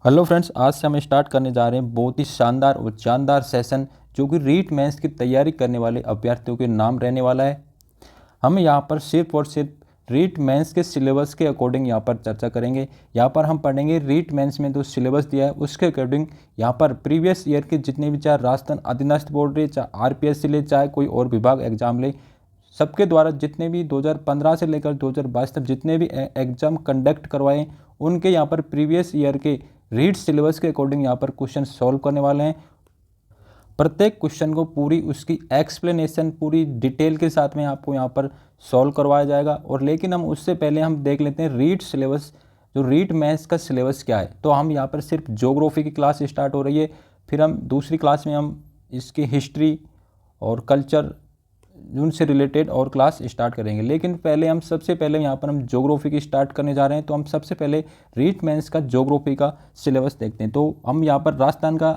Hello friends, आज से हम स्टार्ट करने जा रहे हैं बहुत ही शानदार और जानदार सेशन जो कि रीट मेंस की तैयारी करने वाले अभ्यर्थियों के नाम रहने वाला है। हम यहाँ पर सिर्फ और सिर्फ रीट मेंस के सिलेबस के अकॉर्डिंग यहाँ पर चर्चा करेंगे। यहाँ पर हम पढ़ेंगे रीट मेंस में जो सिलेबस दिया है उसके अकॉर्डिंग यहाँ पर प्रीवियस ईयर के जितने भी, चाहे राजस्थान अधीनस्थ बोर्ड ले, चाहे आरपीएससी ले, चाहे कोई और विभाग एग्जाम ले, सबके द्वारा जितने भी 2015 से लेकर 2022 तक जितने भी एग्जाम कंडक्ट करवाए उनके यहाँ पर प्रीवियस ईयर के रीड सिलेबस के अकॉर्डिंग यहाँ पर क्वेश्चन सॉल्व करने वाले हैं। प्रत्येक क्वेश्चन को पूरी उसकी एक्सप्लेनेशन पूरी डिटेल के साथ में आपको यहाँ पर सॉल्व करवाया जाएगा। और लेकिन हम उससे पहले हम देख लेते हैं रीड सिलेबस, जो रीड मैथ्स का सिलेबस क्या है। तो हम यहाँ पर सिर्फ ज्योग्राफी की क्लास स्टार्ट हो रही है, फिर हम दूसरी क्लास में हम इसकी हिस्ट्री और कल्चर उनसे रिलेटेड और क्लास स्टार्ट करेंगे। लेकिन पहले हम सबसे पहले यहाँ पर हम ज्योग्राफी की स्टार्ट करने जा रहे हैं। तो हम सबसे पहले रीट मेंस का ज्योग्राफी का सिलेबस देखते हैं। तो हम यहाँ पर राजस्थान का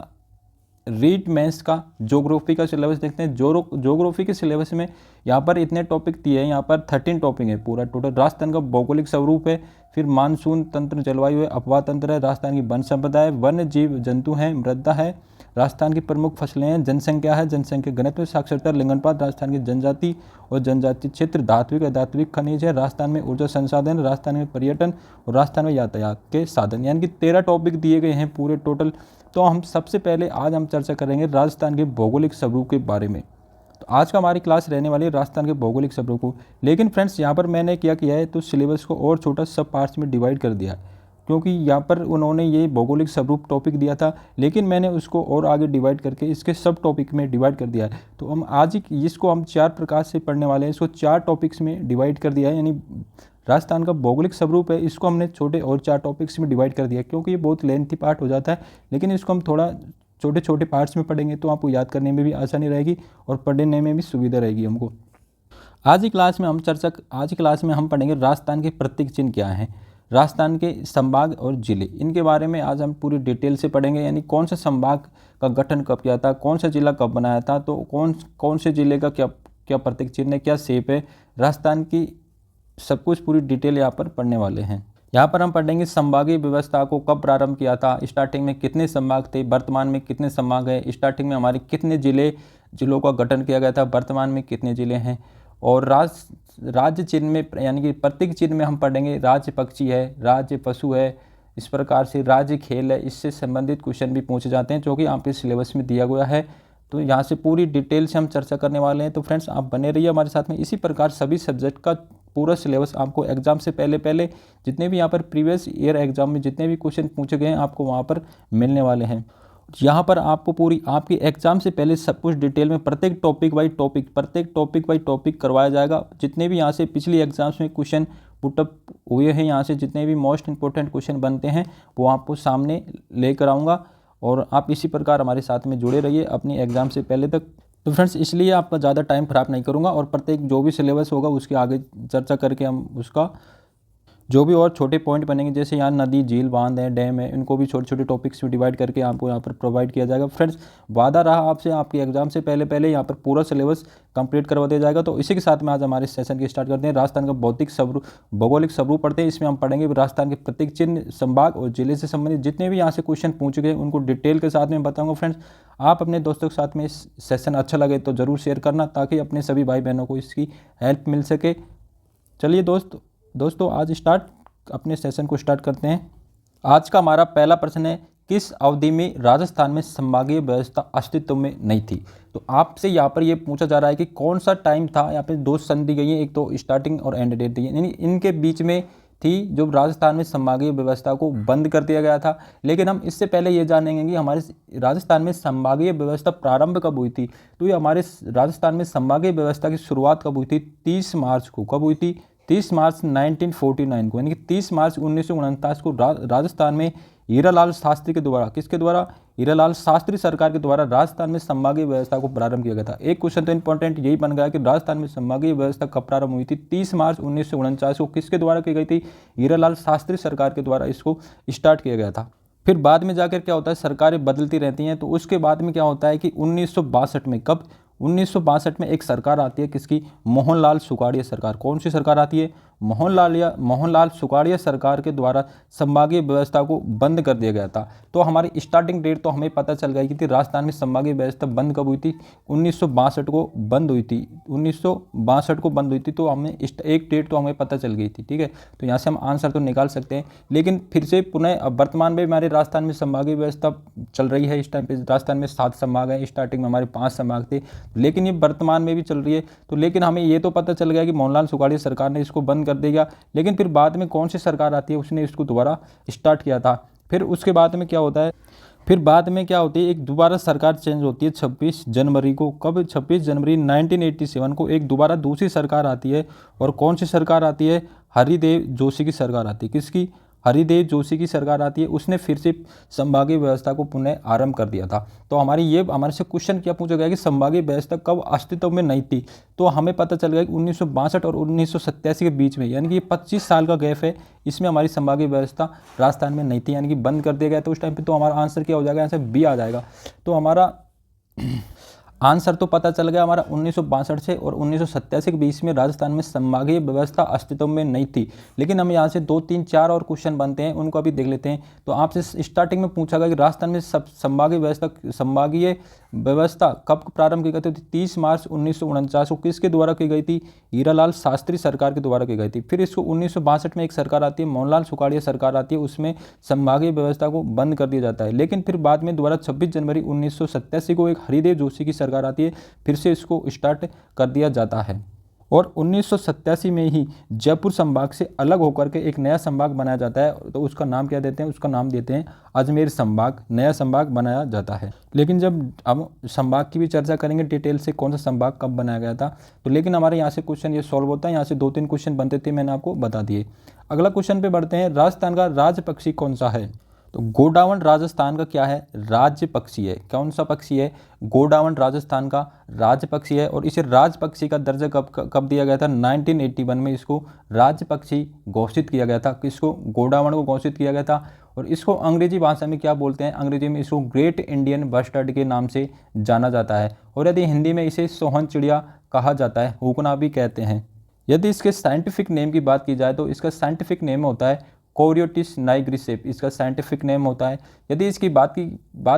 रीट मेंस का ज्योग्राफी का सिलेबस देखते हैं। ज्योग्राफी के सिलेबस में यहाँ पर इतने टॉपिक दिए हैं, यहाँ पर 13 टॉपिक है पूरा टोटल। राजस्थान का भौगोलिक स्वरूप है, फिर मानसून तंत्र, जलवायु है, अपवाह तंत्र है, राजस्थान की वन संपदा है, वन्य जीव जंतु हैं, मृदा है, राजस्थान की प्रमुख फसलें हैं, जनसंख्या है, जनसंख्या घनत्व, साक्षरता, लिंगानुपात, राजस्थान की जनजाति और जनजाति क्षेत्र, धात्विक अधात्विक खनिज है, राजस्थान में ऊर्जा संसाधन, राजस्थान में पर्यटन और राजस्थान में यातायात के साधन, यानी कि 13 टॉपिक दिए गए हैं पूरे टोटल। तो हम सबसे पहले आज हम चर्चा करेंगे राजस्थान के भौगोलिक स्वरूप के बारे में। तो आज का हमारी क्लास रहने वाली है राजस्थान के भौगोलिक स्वरूप को। लेकिन फ्रेंड्स यहाँ पर मैंने क्या किया है, तो सिलेबस को और छोटा सब पार्ट्स में डिवाइड कर दिया है, क्योंकि यहाँ पर उन्होंने ये भौगोलिक स्वरूप टॉपिक दिया था, लेकिन मैंने उसको और आगे डिवाइड करके इसके सब टॉपिक में डिवाइड कर दिया है। तो हम आज ही इसको हम 4 प्रकार से पढ़ने वाले हैं। इसको 4 टॉपिक्स में डिवाइड कर दिया है, यानी राजस्थान का भौगोलिक स्वरूप है, इसको हमने छोटे और 4 टॉपिक्स में डिवाइड कर दिया, क्योंकि ये बहुत लेंथी पार्ट हो जाता है। लेकिन इसको हम थोड़ा छोटे छोटे पार्ट्स में पढ़ेंगे तो आपको याद करने में भी आसानी रहेगी और पढ़ने में भी सुविधा रहेगी हमको। आज की क्लास में हम पढ़ेंगे राजस्थान के प्रतीक चिन्ह क्या हैं, राजस्थान के संभाग और जिले, इनके बारे में आज हम पूरी डिटेल से पढ़ेंगे। यानी कौन सा संभाग का गठन कब किया था, कौन सा जिला कब बनाया था, तो कौन से जिले का क्या क्या प्रतीक चिन्ह है, क्या शेप है, राजस्थान की सब कुछ पूरी डिटेल यहाँ पर पढ़ने वाले हैं। यहाँ पर हम पढ़ेंगे संभागीय व्यवस्था को कब प्रारंभ किया था, स्टार्टिंग में कितने संभाग थे, वर्तमान में कितने संभाग हैं, स्टार्टिंग में हमारे कितने जिलों का गठन किया गया था, वर्तमान में कितने जिले हैं। और राज्य चिन्ह में, यानी कि प्रतीक चिन्ह में हम पढ़ेंगे राज्य पक्षी है, राज्य पशु है, इस प्रकार से राज्य खेल है। इससे संबंधित क्वेश्चन भी पूछे जाते हैं जो कि आपके सिलेबस में दिया गया है। तो यहाँ से पूरी डिटेल से हम चर्चा करने वाले हैं। तो फ्रेंड्स आप बने रहिए हमारे साथ में। इसी प्रकार सभी सब्जेक्ट का पूरा सिलेबस आपको एग्जाम से पहले जितने भी यहाँ पर प्रीवियस ईयर एग्जाम में जितने भी क्वेश्चन पूछे गए हैं आपको वहाँ पर मिलने वाले हैं। यहाँ पर आपको पूरी आपकी एग्जाम से पहले सब कुछ डिटेल में प्रत्येक टॉपिक बाई टॉपिक करवाया जाएगा। जितने भी यहाँ से पिछली एग्जाम्स में क्वेश्चन पुटअप हुए हैं, यहाँ से जितने भी मोस्ट इंपॉर्टेंट क्वेश्चन बनते हैं वो आपको सामने लेकर आऊँगा और आप इसी प्रकार हमारे साथ में जुड़े रहिए अपनी एग्ज़ाम से पहले तक। तो फ्रेंड्स इसलिए आपका ज़्यादा टाइम ख़राब नहीं करूँगा और प्रत्येक जो भी सिलेबस होगा उसके आगे चर्चा करके हम उसका जो भी और छोटे पॉइंट बनेंगे, जैसे यहाँ नदी, झील, बांध है, डैम है, इनको भी छोटे छोटे टॉपिक्स में डिवाइड करके आपको यहाँ पर प्रोवाइड किया जाएगा। फ्रेंड्स वादा रहा आपसे, आपके एग्जाम से पहले यहाँ पर पूरा सिलेबस कंप्लीट करवा दिया जाएगा। तो इसी के साथ में आज हमारे सेशन की स्टार्ट करते हैं। राजस्थान का भौगोलिक स्वरूप पढ़ते हैं। इसमें हम पढ़ेंगे राजस्थान के प्रतीक चिन्ह, संभाग और जिले से संबंधित जितने भी यहाँ से क्वेश्चन पूछे गए उनको डिटेल के साथ में बताऊँगा। फ्रेंड्स आप अपने दोस्तों के साथ में इस सेशन अच्छा लगे तो ज़रूर शेयर करना, ताकि अपने सभी भाई बहनों को इसकी हेल्प मिल सके। चलिए दोस्तों आज अपने सेशन को स्टार्ट करते हैं। आज का हमारा पहला प्रश्न है, किस अवधि में राजस्थान में संभागीय व्यवस्था अस्तित्व में नहीं थी। तो आपसे यहाँ पर ये पूछा जा रहा है कि कौन सा टाइम था। यहाँ पे 2 संधि दी गई है, एक तो स्टार्टिंग और एंड डेट दी है, यानी इनके बीच में थी जब राजस्थान में संभागीय व्यवस्था को बंद कर दिया गया था। लेकिन हम इससे पहले ये जानेंगे कि हमारे राजस्थान में संभागीय व्यवस्था प्रारंभ कब हुई थी। तो ये हमारे राजस्थान में संभागीय व्यवस्था की शुरुआत कब हुई थी, 30 मार्च को। कब हुई थी, 30 मार्च 1949 को, यानी कि 30 मार्च 1949 को राजस्थान में हीरालाल शास्त्री के द्वारा, किसके द्वारा, हीरालाल शास्त्री सरकार के द्वारा राजस्थान में संभागीय व्यवस्था को प्रारंभ किया गया था। एक क्वेश्चन तो इंपॉर्टेंट यही बन गया कि राजस्थान में संभागीय व्यवस्था कब प्रारंभ हुई थी। 30 मार्च 1949 को किसके द्वारा की गई थी, हीरालाल शास्त्री सरकार के द्वारा इसको स्टार्ट किया गया था। फिर बाद में जाकर क्या होता है, सरकारें बदलती रहती हैं। तो उसके बाद में क्या होता है कि 1962 में, कब, 1962 में एक सरकार आती है, किसकी, मोहनलाल सुखाड़िया सरकार। कौन सी सरकार आती है, मोहनलाल सुखाड़िया सरकार के द्वारा संभागीय व्यवस्था को बंद कर दिया गया था। तो हमारी स्टार्टिंग डेट तो हमें पता चल गई कि राजस्थान में संभागीय व्यवस्था बंद कब हुई थी, 1962 को बंद हुई थी, 1962 को बंद हुई थी। तो हमें एक डेट तो हमें पता चल गई थी, ठीक है। तो यहाँ से हम आंसर तो निकाल सकते हैं। लेकिन फिर से पुनः वर्तमान में हमारे राजस्थान में संभागीय व्यवस्था चल रही है। इस टाइम पे राजस्थान में 7 संभाग हैं, स्टार्टिंग में हमारे 5 संभाग थे, लेकिन ये वर्तमान में भी चल रही है। तो लेकिन हमें ये तो पता चल गया कि मोहनलाल सुखाड़िया सरकार ने इसको बंद कर दिया, लेकिन फिर बाद में कौन सी सरकार आती है उसने इसको दोबारा स्टार्ट किया था। फिर उसके बाद में क्या होता है, फिर बाद में क्या होती है, एक दोबारा सरकार चेंज होती है 26 जनवरी को। कब? 26 जनवरी 1987 को एक दोबारा दूसरी सरकार आती है। और कौन सी सरकार आती है? हरिदेव जोशी की सरकार आती है। किसकी? हरिदेव जोशी की सरकार आती है। उसने फिर से संभागीय व्यवस्था को पुनः आरंभ कर दिया था। तो हमारे से क्वेश्चन क्या पूछा गया कि संभागीय व्यवस्था कब अस्तित्व में नहीं थी। तो हमें पता चल गया कि 1962 और 1987 के बीच में, यानी कि ये 25 साल का गैप है, इसमें हमारी संभागीय व्यवस्था राजस्थान में नहीं थी, यानी कि बंद कर दिया गया। तो उस टाइम पे तो हमारा आंसर क्या हो जाएगा? आंसर बी आ जाएगा। तो हमारा आंसर तो पता चल गया हमारा 1962 से और 1987 के बीच में राजस्थान में संभागीय व्यवस्था अस्तित्व में नहीं थी। लेकिन हम यहाँ से 2, 3, 4 और क्वेश्चन बनते हैं, उनको अभी देख लेते हैं। तो आपसे स्टार्टिंग में पूछा गया कि राजस्थान में संभागीय व्यवस्था कब प्रारंभ की गई थी? 30 मार्च 1949 को किसके द्वारा की गई थी? हीरालाल शास्त्री सरकार के द्वारा की गई थी। फिर इसको 1962 में एक सरकार आती है, मोहनलाल सुखाड़िया सरकार आती है, उसमें संभागीय व्यवस्था को बंद कर दिया जाता है। लेकिन फिर बाद में दोबारा 26 जनवरी 1987 को एक हरिदेव जोशी की सरकार आती है, फिर से इसको स्टार्ट कर दिया जाता है। और 1987 में ही जयपुर संभाग से अलग होकर के एक नया संभाग बनाया जाता है। तो उसका नाम क्या देते हैं? उसका नाम देते हैं अजमेर संभाग। नया संभाग बनाया जाता है। लेकिन जब हम संभाग की भी चर्चा करेंगे डिटेल से, कौन सा संभाग कब बनाया गया था। तो लेकिन हमारे यहाँ से क्वेश्चन ये सॉल्व होता है। यहाँ से 2-3 क्वेश्चन बनते थे, मैंने आपको बता दिए। अगला क्वेश्चन पे बढ़ते हैं। राजस्थान का राज्य पक्षी कौन सा है? तो गोडावण राजस्थान का क्या है? राज्य पक्षी है। कौन सा पक्षी है? गोडावण राजस्थान का राज्य पक्षी है। और इसे राज्य पक्षी का दर्जा कब दिया गया था? 1981 में इसको राज्य पक्षी घोषित किया गया था। किसको? गोडावण को घोषित किया गया था। और इसको अंग्रेजी भाषा में क्या बोलते हैं? अंग्रेजी में इसको ग्रेट इंडियन बस्टर्ड के नाम से जाना जाता है। और यदि हिंदी में इसे सोहन चिड़िया कहा जाता है, हुकना भी कहते हैं। यदि इसके साइंटिफिक नेम की बात की जाए तो इसका साइंटिफिक नेम होता है कोरियोटिस नाइग्रिसेप, इसका साइंटिफिक नेम होता है। यदि इसकी बात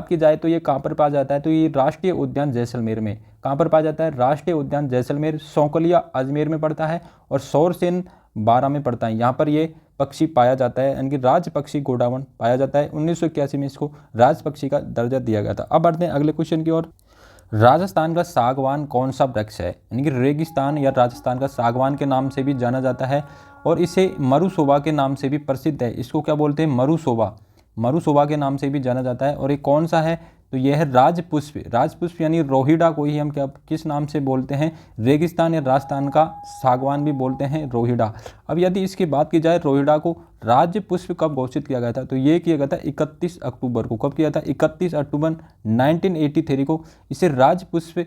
की जाए तो ये कहाँ पर पाया जाता है? तो ये राष्ट्रीय उद्यान जैसलमेर में। कहाँ पर पाया जाता है? राष्ट्रीय उद्यान जैसलमेर। सौकलिया अजमेर में पड़ता है और सौरसेन बारां में पड़ता है। यहाँ पर ये पक्षी पाया जाता है, यानी कि राज्य पक्षी गोडावण पाया जाता है। 1981 में इसको राज्य पक्षी का दर्जा दिया गया था। अब बढ़ते हैं अगले क्वेश्चन की ओर। राजस्थान का सागवान कौन सा वृक्ष है? यानी कि रेगिस्तान या राजस्थान का सागवान के नाम से भी जाना जाता है और इसे मरुशोभा के नाम से भी प्रसिद्ध है। इसको क्या बोलते हैं? मरुशोभा। मरुशोभा के नाम से भी जाना जाता है। और ये कौन सा है? तो यह है राजपुष्प। राजपुष्प यानी रोहिड़ा को ही हम किस नाम से बोलते हैं? रेगिस्तान या राजस्थान का सागवान भी बोलते हैं रोहिड़ा। अब यदि इसकी बात की जाए, रोहिड़ा को राज्य पुष्प कब घोषित किया गया था? तो ये किया गया था 31 अक्टूबर को। कब किया था? 31 अक्टूबर 1983 को इसे राज्य पुष्प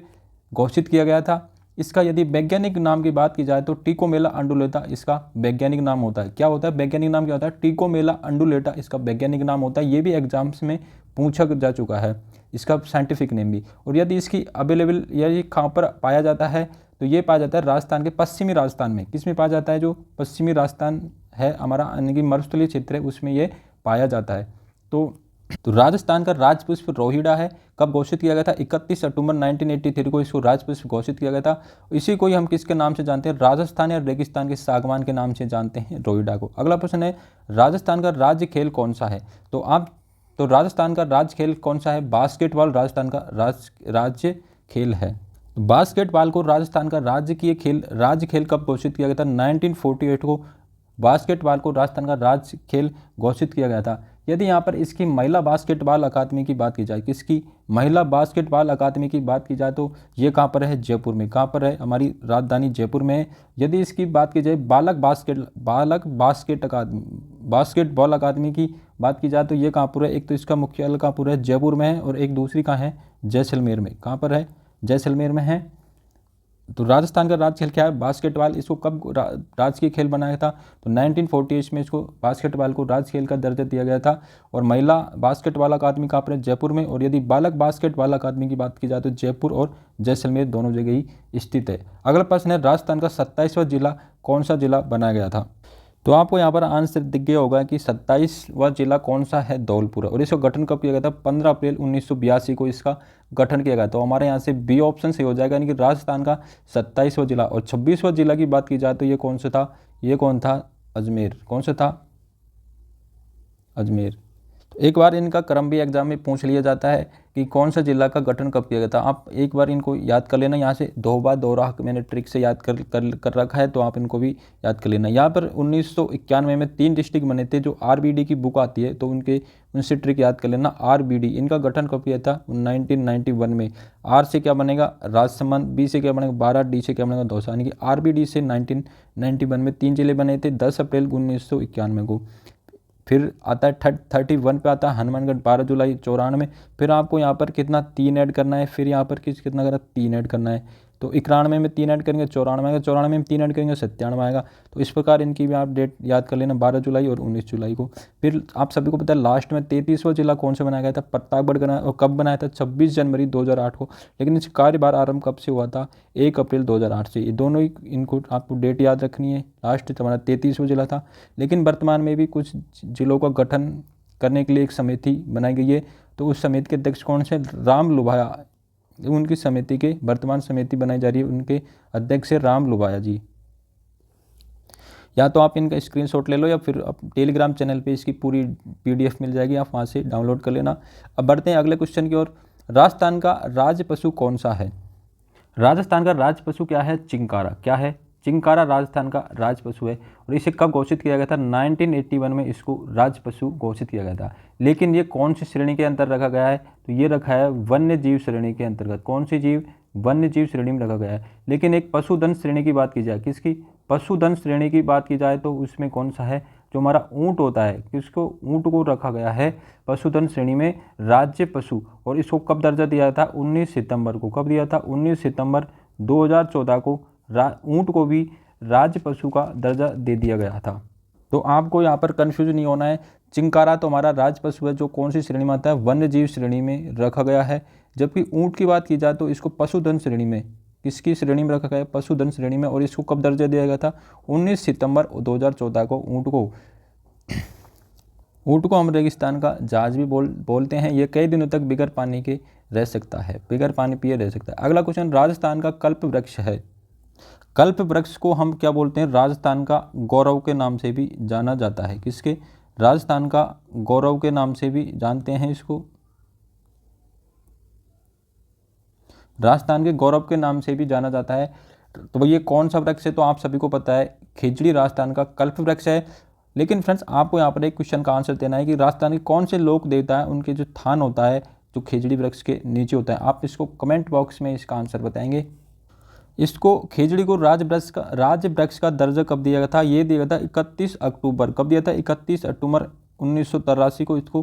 घोषित किया गया था। इसका यदि वैज्ञानिक नाम की बात की जाए तो टिकोमेला अंडुलेटा इसका वैज्ञानिक नाम होता है। क्या होता है? वैज्ञानिक नाम क्या होता है? टिकोमेला अंडुलेटा इसका वैज्ञानिक नाम होता है। ये भी एग्जाम्स में पूछा जा चुका है, इसका साइंटिफिक नेम भी। और यदि इसकी अवेलेबल या ये कहाँ पर पाया जाता है, तो ये पाया जाता है राजस्थान के पश्चिमी राजस्थान में। किस में पाया जाता है? जो पश्चिमी राजस्थान है हमारा, यानी कि मरुस्थलीय क्षेत्र है, उसमें ये पाया जाता है। तो राजस्थान का राजपुष्प रोहिड़ा है। कब घोषित किया गया था? 31 अक्टूबर 1983 को इसको राजपुष्प घोषित किया गया था। इसी को ही हम किसके नाम से जानते हैं? राजस्थान या रेगिस्तान के सागवान के नाम से जानते हैं रोहिड़ा को। अगला प्रश्न है, राजस्थान का राज्य खेल कौन सा है? तो राजस्थान का राज्य खेल कौन सा है? बास्केटबॉल राजस्थान का राज्य खेल है। बास्केटबॉल को राजस्थान का राज्य खेल कब घोषित किया गया था? 1948 को बास्केटबॉल को राजस्थान का राज्य खेल घोषित किया गया था। यदि यहाँ पर इसकी महिला बास्केटबॉल अकादमी की बात की जाए, किसकी? महिला बास्केटबॉल अकादमी की बात की जाए तो ये कहाँ पर है? जयपुर में। कहाँ पर है? हमारी राजधानी जयपुर में है। यदि इसकी बात की जाए बास्केटबॉल अकादमी की बात की जाए तो ये कहाँ पर है? एक तो इसका मुख्यालय कहाँ पर है? जयपुर में है, और एक दूसरी कहाँ है? जैसलमेर में। कहाँ पर है? जैसलमेर में है। तो राजस्थान का राज्य खेल क्या है? बास्केटबॉल। इसको कब राजकीय खेल बनाया था? तो 1948 में इसको बास्केटबॉल को राज्य खेल का दर्जा दिया गया था। और महिला बास्केटबॉल अकादमी कहाँ पर है? जयपुर में। और यदि बालक बास्केटबॉल अकादमी की बात की जाए तो जयपुर और जैसलमेर दोनों जगह ही स्थित है। अगला प्रश्न है, राजस्थान का 27वां जिला कौन सा जिला बनाया गया था? तो आपको यहाँ पर आंसर दिख गया होगा कि 27वां जिला कौन सा है? धौलपुर। और इसका गठन कब किया गया था? 15 अप्रैल 1982 को इसका गठन किया गया। तो हमारे यहाँ से बी ऑप्शन सही हो जाएगा, यानी कि राजस्थान का 27वां जिला। और 26वां जिला की बात की जाए तो ये कौन सा था? ये कौन था? अजमेर। कौन सा था? अजमेर। तो एक बार इनका क्रम भी एग्जाम में पूछ लिया जाता है कि कौन सा जिला का गठन कब किया गया था। आप एक बार इनको याद कर लेना, यहाँ से दो बार दोहरा मैंने ट्रिक से याद कर रखा है, तो आप इनको भी याद कर लेना। यहाँ पर 1991 में 3 डिस्ट्रिक्ट बने थे, जो आरबीडी की बुक आती है तो उनसे ट्रिक याद कर लेना। आरबीडी इनका गठन कब किया था? 1991 में। आर से क्या बनेगा? राजसमंद। बी से क्या बनेगा? बारां। डी से क्या बनेगा? दौसा। यानी कि आरबीडी से 1991 में 3 जिले बने थे 10 अप्रैल 1991 को। फिर आता है 31 पे आता है हनुमानगढ़ 12 जुलाई 94। फिर आपको यहाँ पर कितना 3 ऐड करना है। फिर यहाँ पर कितना करना? 3 ऐड करना है। तो 91 में 3 ऐड करेंगे 94 आएगा, 94 में 3 ऐड करेंगे 97 आएगा। तो इस प्रकार इनकी भी आप डेट याद कर लेना, 12 जुलाई और 19 जुलाई को। फिर आप सभी को पता है लास्ट में 33वां जिला कौन सा बनाया गया था? प्रतापगढ़ बनाया। और कब बनाया था? 26 जनवरी 2008 को। लेकिन इसका कार्यभार आरंभ कब से हुआ था? 1 अप्रैल 2008 से। ये दोनों ही इनको आपको डेट याद रखनी है। लास्ट हमारा 33वां जिला था। लेकिन वर्तमान में भी कुछ जिलों का गठन करने के लिए एक समिति बनाई गई है। तो उस समिति के अध्यक्ष कौन से? राम लुभाया। उनकी समिति के वर्तमान समिति बनाई जा रही है, उनके अध्यक्ष है राम लुभाया जी। या तो आप इनका स्क्रीनशॉट ले लो या फिर आप टेलीग्राम चैनल पे इसकी पूरी पीडीएफ मिल जाएगी, आप वहाँ से डाउनलोड कर लेना। अब बढ़ते हैं अगले क्वेश्चन की ओर। राजस्थान का राज्य पशु कौन सा है? राजस्थान का राज्य पशु क्या है? चिंकारा। क्या है? चिंकारा राजस्थान का राज्य पशु है। और इसे कब घोषित किया गया था? 1981 में इसको राज्य पशु घोषित किया गया था। लेकिन ये कौन सी श्रेणी के अंतर रखा गया है? तो ये रखा है वन्य जीव श्रेणी के अंतर्गत। कौन सी जीव? वन्य जीव श्रेणी में रखा गया है। लेकिन एक पशुधन श्रेणी की बात की जाए, किसकी? पशुधन श्रेणी की बात की जाए तो उसमें कौन सा है? जो हमारा ऊँट होता है, किसको? ऊँट को रखा गया है पशुधन श्रेणी में राज्य पशु। और इसको कब दर्जा दिया था? 19 सितंबर को। कब दिया था? 19 सितंबर 2014 को ऊँट को भी राज्य पशु का दर्जा दे दिया गया था। तो आपको यहाँ पर कन्फ्यूज नहीं होना है। चिंकारा तो हमारा राज्य पशु है, जो कौन सी श्रेणी में आता है? वन्य जीव श्रेणी में रखा गया है। जबकि ऊँट की बात की जाए तो इसको पशुधन श्रेणी में, किसकी श्रेणी में रखा गया है? पशुधन श्रेणी में। और इसको कब दर्जा दिया गया था? 19 सितंबर 2014 को ऊँट को हम रेगिस्तान का जहाज भी बोलते हैं। ये कई दिनों तक बिगर पानी के रह सकता है, बिगर पानी पिए रह सकता है। अगला क्वेश्चन, राजस्थान का कल्प वृक्ष है। कल्प वृक्ष को हम क्या बोलते हैं? राजस्थान का गौरव के नाम से भी जाना जाता है। किसके? राजस्थान का गौरव के नाम से भी जानते हैं इसको। राजस्थान के गौरव के नाम से भी जाना जाता है। तो ये कौन सा वृक्ष है? तो आप सभी को पता है, खिजड़ी राजस्थान का कल्प वृक्ष है। लेकिन फ्रेंड्स, आपको यहाँ पर एक क्वेश्चन का आंसर देना है कि राजस्थान के कौन से लोक देवता है, उनके जो थान होता है जो खिजड़ी वृक्ष के नीचे होता है। आप इसको कमेंट बॉक्स में इसका आंसर बताएंगे। इसको खिजड़ी को राज्य वृक्ष का दर्जा कब दिया गया था? ये दिया गया था 31 अक्टूबर। कब दिया था? 31 अक्टूबर 1983 को इसको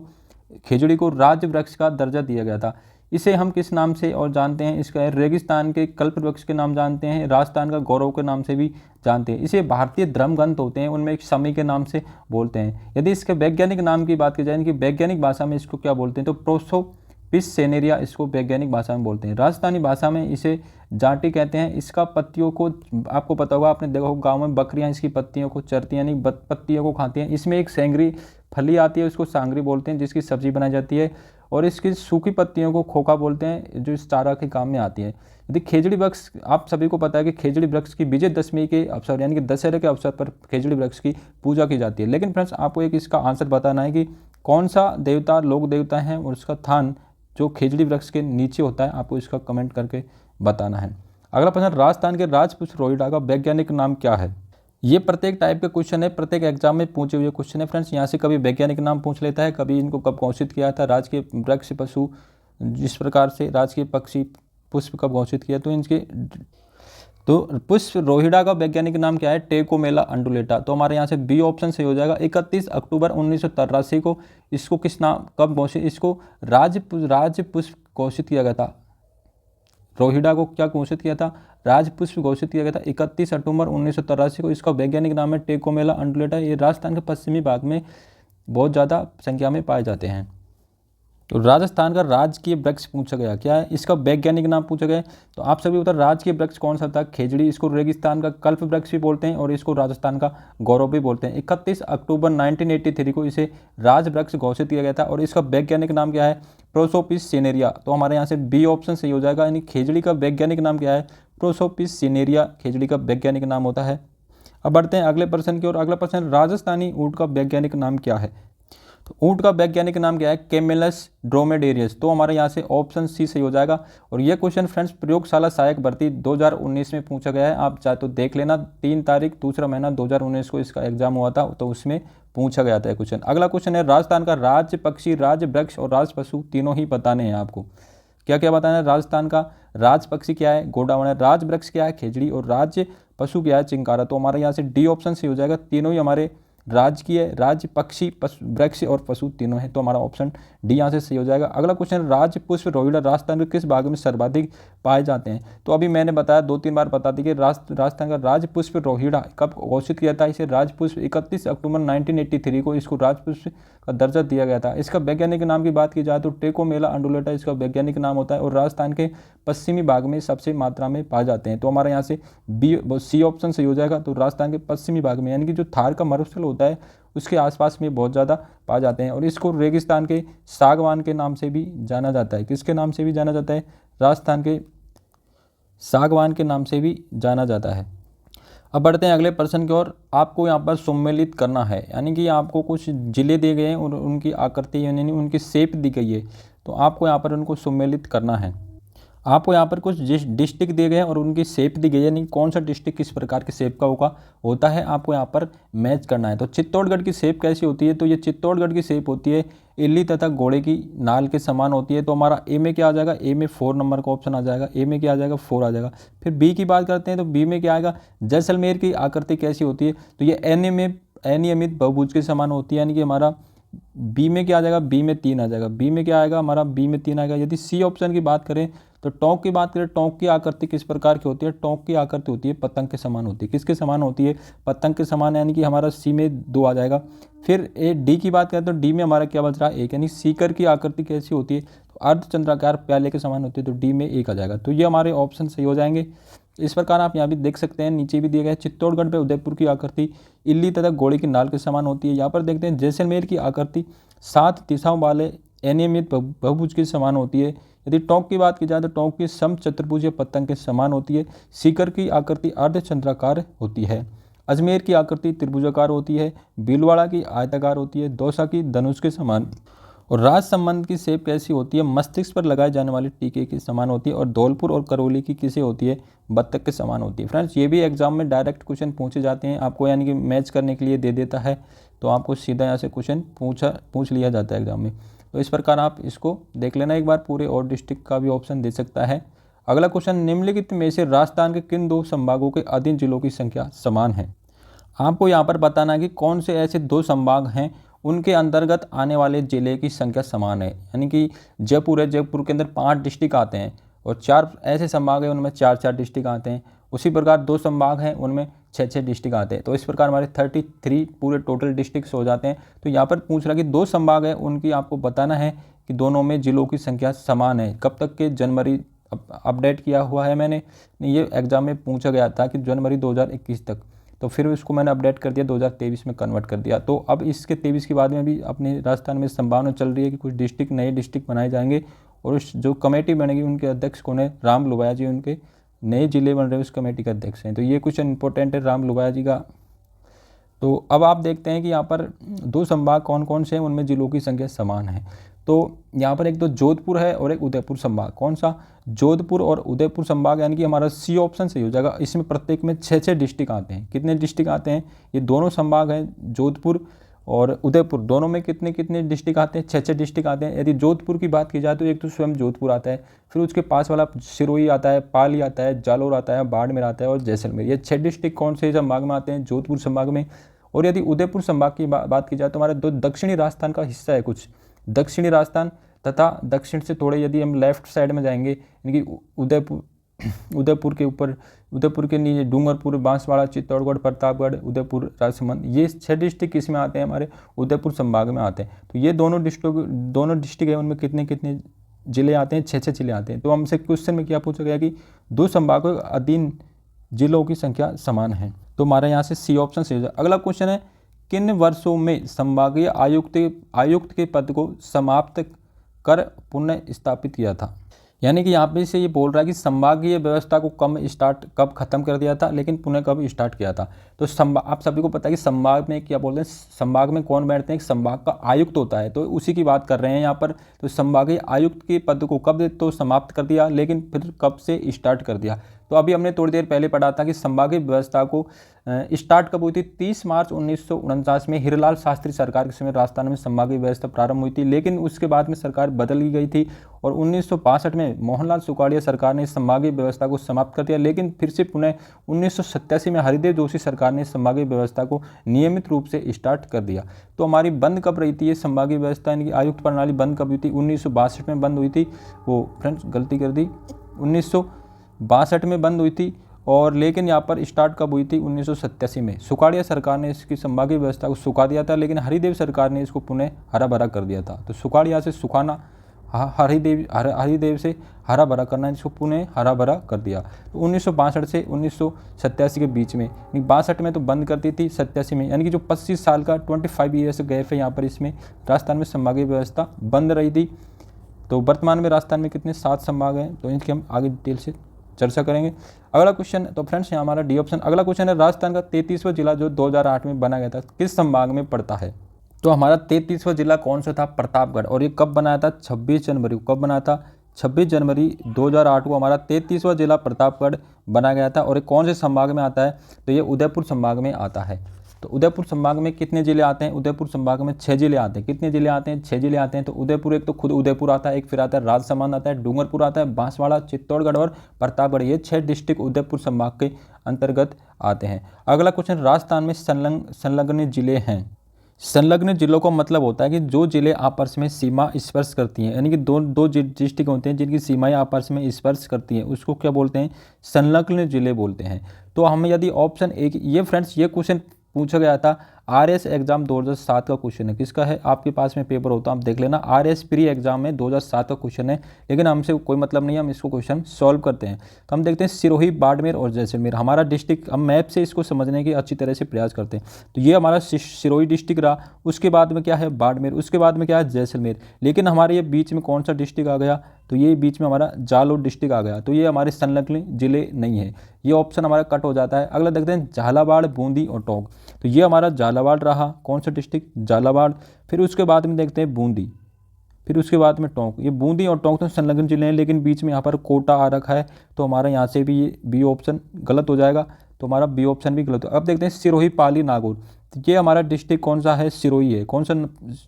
खिजड़ी को राज्य वृक्ष का दर्जा दिया गया था। इसे हम किस नाम से और जानते हैं? इसका रेगिस्तान के कल्प वृक्ष के नाम जानते हैं, राजस्थान का गौरव के नाम से भी जानते हैं। इसे भारतीय धर्म ग्रंथ होते हैं उनमें एक शमी के नाम से बोलते हैं। यदि इसके वैज्ञानिक नाम की बात की जाए, इनकी वैज्ञानिक भाषा में इसको क्या बोलते हैं? तो प्रोसोपिस सेनेरिया इसको वैज्ञानिक भाषा में बोलते हैं। राजस्थानी भाषा में इसे जाटी कहते हैं। इसका पत्तियों को, आपको पता होगा, आपने देखा होगा गाँव में बकरियाँ इसकी पत्तियों को चरती हैं, यानी पत्तियों को खाती हैं। इसमें एक सेंगरी फली आती है, उसको सांगरी बोलते हैं, जिसकी सब्जी बनाई जाती है। और इसकी सूखी पत्तियों को खोखा बोलते हैं, जो इस चारा के काम में आती है। यदि खिजड़ी वृक्ष, आप सभी को पता है कि खिजड़ी वृक्ष की विजयदशमी के अवसर यानी कि दशहरे के अवसर पर खिजड़ी वृक्ष की पूजा की जाती है। लेकिन फ्रेंड्स, आपको एक इसका आंसर बताना है कि कौन सा देवता लोक देवता है और उसका थान जो खिजड़ी वृक्ष के नीचे होता है। आपको इसका कमेंट करके बताना है। अगला प्रश्न, राजस्थान के राजपुष्प रोहिड़ा का वैज्ञानिक नाम क्या है? ये प्रत्येक टाइप के क्वेश्चन है, प्रत्येक एग्जाम में पूछे हुए क्वेश्चन है फ्रेंड्स। यहाँ से कभी वैज्ञानिक नाम पूछ लेता है, कभी इनको कब घोषित किया था, राजकीय वृक्ष पशु, जिस प्रकार से राजकीय पक्षी पुष्प कब घोषित किया। तो पुष्प रोहिड़ा का वैज्ञानिक नाम क्या है? टेकोमेला अंडुलेटा। तो हमारे यहाँ से बी ऑप्शन सही हो जाएगा। 31 अक्टूबर 1983 को इसको किस नाम, कब घोषित, इसको राज्य पुष्प घोषित किया गया था। रोहिड़ा को क्या घोषित किया था, राजपुष्प घोषित किया गया था 31 अक्टूबर 1983 को। इसका वैज्ञानिक नाम है टेकोमेला अंडुलेटा। ये राजस्थान के पश्चिमी भाग में बहुत ज़्यादा संख्या में पाए जाते हैं। तो राजस्थान का राजकीय वृक्ष पूछा गया, क्या है इसका वैज्ञानिक नाम पूछा गया। तो आप सभी बता राजकीय वृक्ष कौन सा था, खेजड़ी। इसको रेगिस्तान का कल्प वृक्ष भी बोलते हैं और इसको राजस्थान का गौरव भी बोलते हैं। 31 अक्टूबर 1983 को इसे राज वृक्ष घोषित किया गया था और इसका वैज्ञानिक नाम क्या है, प्रोसोपिस सिनेरिया। तो हमारे यहाँ से बी ऑप्शन सही हो जाएगा, यानी खेजड़ी का वैज्ञानिक नाम क्या है, प्रोसोपिस सिनेरिया खेजड़ी का वैज्ञानिक नाम होता है। अब बढ़ते हैं अगले प्रश्न की ओर। अगला प्रश्न, राजस्थानी ऊँट का वैज्ञानिक नाम क्या है। तो ऊँट का वैज्ञानिक नाम क्या है, कैमेलस ड्रोमेडेरियस। तो हमारे यहाँ से ऑप्शन सी सही हो जाएगा। और ये क्वेश्चन फ्रेंड्स प्रयोगशाला सहायक भर्ती 2019 में पूछा गया है, आप चाहे तो देख लेना। 3 तारीख दूसरा महीना 2019 को इसका एग्जाम हुआ था, तो उसमें पूछा गया था क्वेश्चन। अगला क्वेश्चन है, राजस्थान का राज्य पक्षी, राज्य वृक्ष और राज पशु तीनों ही बताने हैं आपको। क्या क्या बताना है, राजस्थान का राज पक्षी क्या है, गोडावण है, राज वृक्ष क्या है, खेजड़ी, और राज्य पशु क्या है, चिंकारा। तो हमारे यहाँ से डी ऑप्शन सही हो जाएगा, तीनों ही हमारे राजकीय, राज्य पक्षी, वृक्ष और पशु तीनों हैं। तो हमारा ऑप्शन डी यहाँ से सही हो जाएगा। अगला क्वेश्चन, राज्य पुष्प रोहिड़ा राजस्थान के किस भाग में सर्वाधिक पाए जाते हैं। तो अभी मैंने बताया 2-3 बार बता दी कि राजस्थान का राज्य पुष्प रोहिड़ा कब घोषित किया था, इसे राजपुष्प 31 अक्टूबर 1983 को इसको राजपुष्प का दर्जा दिया गया था। इसका वैज्ञानिक नाम की बात की जाए तो टेकोमेला अंडुलेटा इसका वैज्ञानिक नाम होता है और राजस्थान के पश्चिमी भाग में सबसे मात्रा में पाए जाते हैं। तो हमारे यहाँ से सी ऑप्शन सही हो जाएगा। तो राजस्थान के पश्चिमी भाग में, यानी कि जो थार का मरुस्थल होता है उसके आसपास में बहुत ज़्यादा पाए जाते हैं। और इसको रेगिस्तान के सागवान के नाम से भी जाना जाता है। किसके नाम से भी जाना जाता है, राजस्थान के सागवान के नाम से भी जाना जाता है। अब बढ़ते हैं अगले प्रश्न की ओर। आपको यहाँ पर सम्मिलित करना है, यानी कि आपको कुछ जिले दिए गए हैं और उनकी आकृति यानी उनकी शेप दी गई है, तो आपको यहाँ पर उनको सम्मिलित करना है। आपको यहाँ पर कुछ डिस्ट्रिक्ट दिए गए हैं और उनकी शेप दी गई है, यानी कौन सा डिस्ट्रिक्ट किस प्रकार की शेप का होता है, आपको यहाँ पर मैच करना है। तो चित्तौड़गढ़ की शेप कैसी होती है, तो ये चित्तौड़गढ़ की शेप होती है इल्ली तथा घोड़े की नाल के समान होती है। तो हमारा ए में क्या आ जाएगा, ए में 4 नंबर का ऑप्शन आ जाएगा। ए में क्या आ जाएगा, 4 आ जाएगा। फिर बी की बात करते हैं तो बी में क्या आएगा, जैसलमेर की आकृति कैसी होती है, तो ये अनियमित बहुभुज के समान होती है, यानी कि हमारा बी में क्या आ जाएगा, बी में 3 आ जाएगा। बी में क्या आएगा, हमारा बी में 3 आएगा। यदि सी ऑप्शन की बात करें तो टोंक की बात करें, टोंक की आकृति किस प्रकार की होती है, टोंक की आकृति होती है पतंग के समान होती है। किसके समान होती है, पतंग के समान, यानी कि हमारा सी में 2 आ जाएगा। फिर डी की बात करें तो डी में हमारा क्या बच रहा है, 1, यानी सीकर की आकृति कैसी होती है, तो अर्धचंद्राकार प्याले के समान होती है, तो डी में 1 आ जाएगा। तो ये हमारे ऑप्शन सही हो जाएंगे। इस प्रकार आप यहाँ भी देख सकते हैं, नीचे भी दिया गया है चित्तौड़गढ़ पे उदयपुर की आकृति इल्ली तथा घोड़े की नाल के समान होती है। यहाँ पर देखते हैं जैसलमेर की आकृति 7 दिशाओं वाले अनियमित बहुभुज के समान होती है। यदि टोंक की बात की जाए तो टोंक की सम चतुर्भुज या पतंग के समान होती है। सीकर की आकृति अर्धचंद्राकार होती है। अजमेर की आकृति त्रिभुजाकार होती है। भीलवाड़ा की आयताकार होती है। दौसा की धनुष के समान। और राज संबंध की शेप कैसी होती है, मस्तिष्क पर लगाए जाने वाले टीके के समान होती है। और धौलपुर और करौली की किसे होती है, बत्तख के समान होती है। फ्रेंड्स ये भी एग्जाम में डायरेक्ट क्वेश्चन पूछे जाते हैं आपको, यानी कि मैच करने के लिए दे देता है, तो आपको सीधा यहाँ से क्वेश्चन पूछ लिया जाता है एग्जाम में। तो इस प्रकार आप इसको देख लेना एक बार पूरे, और डिस्ट्रिक्ट का भी ऑप्शन दे सकता है। अगला क्वेश्चन, निम्नलिखित में से राजस्थान के किन 2 संभागों के अधीन जिलों की संख्या समान है। आपको यहाँ पर बताना है कि कौन से ऐसे 2 संभाग हैं उनके अंतर्गत आने वाले जिले की संख्या समान है। यानी कि जयपुर है, जयपुर के अंदर 5 डिस्ट्रिक्ट आते हैं और 4 ऐसे संभाग हैं उनमें 4-4 डिस्ट्रिक्ट आते हैं। उसी प्रकार 2 संभाग हैं उनमें 6-6 डिस्ट्रिक्ट आते हैं। तो इस प्रकार हमारे 33 पूरे टोटल डिस्ट्रिक्ट्स हो जाते हैं। तो यहाँ पर पूछ रहा कि 2 संभाग है उनकी आपको बताना है कि दोनों में जिलों की संख्या समान है। कब तक के, जनवरी अपडेट किया हुआ है मैंने, ये एग्जाम में पूछा गया था कि जनवरी 2021 तक, तो फिर उसको मैंने अपडेट कर दिया 2023 में कन्वर्ट कर दिया। तो अब इसके 23 के बाद में भी अपने राजस्थान में संभावना चल रही है कि कुछ डिस्ट्रिक्ट, नए डिस्ट्रिक्ट बनाए जाएंगे और उस जो कमेटी बनेगी उनके अध्यक्ष कौन है, राम लुबाया जी, उनके नए जिले बन रहे हैं उस कमेटी के अध्यक्ष हैं। तो ये कुछ इंपॉर्टेंट है राम लुबाया जी का। तो अब आप देखते हैं कि यहाँ पर 2 संभाग कौन कौन से हैं, उनमें जिलों की संख्या समान है। तो यहाँ पर एक तो जोधपुर है और एक उदयपुर संभाग। कौन सा, जोधपुर और उदयपुर संभाग, यानी कि हमारा सी ऑप्शन सही हो जाएगा। इसमें प्रत्येक में 6-6 डिस्ट्रिक्ट आते हैं। कितने डिस्ट्रिक्ट आते हैं, ये दोनों संभाग हैं जोधपुर और उदयपुर, दोनों में कितने कितने डिस्ट्रिक्ट आते हैं, 6-6 डिस्ट्रिक्ट आते हैं। यदि जोधपुर की बात की जाए तो एक तो स्वयं जोधपुर आता है, फिर उसके पास वाला सिरोही आता है, पाली आता है, जालोर आता है, बाड़मेर आता है और जैसलमेर। ये 6 डिस्ट्रिक्ट कौन से संभाग में आते हैं, जोधपुर संभाग में। और यदि उदयपुर संभाग की बात की जाए तो हमारे 2 दक्षिणी राजस्थान का हिस्सा है, कुछ दक्षिणी राजस्थान तथा दक्षिण से थोड़े यदि हम लेफ्ट साइड में जाएंगे, यानी कि उदयपुर के ऊपर, उदयपुर के नीचे डूंगरपुर, बांसवाड़ा, चित्तौड़गढ़, प्रतापगढ़, उदयपुर, राजसमंद, ये 6 डिस्ट्रिक्ट किस में आते हैं, हमारे उदयपुर संभाग में आते हैं। तो ये दोनों डिस्ट्रिक्ट है, उनमें कितने कितने जिले आते हैं, 6 जिले आते हैं। तो हमसे क्वेश्चन में क्या पूछा गया कि 2 संभागों के अधीन जिलों की संख्या समान है। तो हमारा यहाँ से सी ऑप्शन सही हो जाएगा। अगला क्वेश्चन है, किन वर्षों में संभागीय आयुक्त के पद को समाप्त कर पुनः स्थापित किया था। यानी कि यहाँ पे से ये बोल रहा है कि संभागीय व्यवस्था को कब खत्म कर दिया था, लेकिन पुनः कब स्टार्ट किया था। तो आप सभी को पता है कि संभाग में क्या बोलते हैं, संभाग में कौन बैठते हैं, संभाग का आयुक्त होता है, तो उसी की बात कर रहे हैं यहाँ पर। तो संभागीय आयुक्त के पद को कब तो समाप्त कर दिया, लेकिन फिर कब से स्टार्ट कर दिया। तो अभी हमने थोड़ी देर पहले पढ़ा था कि संभागीय व्यवस्था को स्टार्ट कब हुई थी, 30 मार्च 1949 में हिरलाल शास्त्री सरकार के समय राजस्थान में संभागीय व्यवस्था प्रारंभ हुई थी। लेकिन उसके बाद में सरकार बदल गई थी और 1962 में मोहनलाल सुखाड़िया सरकार ने संभागीय व्यवस्था को समाप्त कर दिया। लेकिन फिर से पुनः 1987 में हरिदेव जोशी सरकार ने संभागीय व्यवस्था को नियमित रूप से स्टार्ट कर दिया। तो हमारी बंद कब रही थी ये संभागीय व्यवस्था, यानी कि आयुक्त प्रणाली बंद कब हुई थी, 1962 में बंद हुई थी। वो फ्रेंड्स गलती कर दी, 1962 में बंद हुई थी। और लेकिन यहाँ पर स्टार्ट कब हुई थी, 1987 में। सुखाड़िया सरकार ने इसकी संभागीय व्यवस्था को सुखा दिया था, लेकिन हरिदेव सरकार ने इसको पुनः हरा भरा कर दिया था। तो सुखाड़िया से सुखाना, हरिदेव से हरा भरा करना, इसको पुनः हरा भरा कर दिया। तो 1962 से 1987 के बीच में, 62 में तो बंद करती थी, 87 में, यानी कि जो 25 साल का 25 ईयर्स गैप है यहाँ पर, इसमें राजस्थान में संभागीय व्यवस्था बंद रही थी। तो वर्तमान में राजस्थान में कितने 7 संभाग हैं, तो इनकी हम आगे डिटेल से चर्चा करेंगे। अगला क्वेश्चन, तो फ्रेंड्स यहाँ हमारा डी ऑप्शन। अगला क्वेश्चन है, राजस्थान का 33वां जिला जो 2008 में बना गया था, किस संभाग में पड़ता है। तो हमारा 33वां जिला कौन सा था, प्रतापगढ़। और ये कब बनाया था, 26 जनवरी को। कब बना था, 26 जनवरी 2008 को हमारा 33वां जिला प्रतापगढ़ बना गया था। और ये कौन से संभाग में आता है, तो ये उदयपुर संभाग में आता है। तो उदयपुर संभाग में कितने जिले आते हैं, उदयपुर संभाग में 6 जिले आते हैं। कितने जिले आते हैं, 6 जिले आते हैं। तो उदयपुर, एक तो खुद उदयपुर आता है, एक फिर आता है राजसमंद आता है, डूंगरपुर आता है, बांसवाड़ा, चित्तौड़गढ़ और प्रतापगढ़, ये 6 डिस्ट्रिक्ट उदयपुर संभाग के अंतर्गत आते हैं। अगला क्वेश्चन, राजस्थान में संलग्न जिले हैं। संलग्न जिलों का मतलब होता है कि जो जिले आपस में सीमा स्पर्श करती हैं, यानी कि दो डिस्ट्रिक्ट होते हैं जिनकी सीमाएं आपस में स्पर्श करती हैं, उसको क्या बोलते हैं, संलग्न जिले बोलते हैं। तो हमें यदि ऑप्शन एक, ये फ्रेंड्स ये क्वेश्चन पूछा गया था आरएस एग्जाम 2007 का क्वेश्चन है। किसका है, आपके पास में पेपर होता है आप देख लेना, आरएस प्री एग्जाम में 2007 का क्वेश्चन है, लेकिन हमसे कोई मतलब नहीं है, हम इसको क्वेश्चन सॉल्व करते हैं। तो हम देखते हैं सिरोही, बाड़मेर और जैसलमेर हमारा डिस्ट्रिक्ट, हम मैप से इसको समझने की अच्छी तरह से प्रयास करते हैं। तो ये हमारा सिरोही डिस्ट्रिक्ट रहा, उसके बाद में क्या है बाड़मेर, उसके बाद में क्या है जैसलमेर। लेकिन हमारे ये बीच में कौन सा डिस्ट्रिक्ट आ गया, तो ये बीच में हमारा जालोर डिस्ट्रिक्ट आ गया। तो ये हमारे संलग्न जिले नहीं है, ये ऑप्शन हमारा कट हो जाता है। अगला देखते हैं झालावाड़, बूंदी और टोंक। तो ये हमारा झालावाड़ रहा, कौन सा डिस्ट्रिक्ट, झालावाड़। फिर उसके बाद में देखते हैं बूंदी, फिर उसके बाद में टोंक। ये बूंदी और टोंक तो संलग्न जिले हैं, लेकिन बीच में यहाँ पर कोटा आ रखा है, तो हमारा यहाँ से भी ये बी ऑप्शन गलत हो जाएगा। तो हमारा बी ऑप्शन भी गलत हो। अब देखते हैं सिरोही, पाली, नागौर। तो ये हमारा डिस्ट्रिक्ट कौन सा है, सिरोही है। कौन सा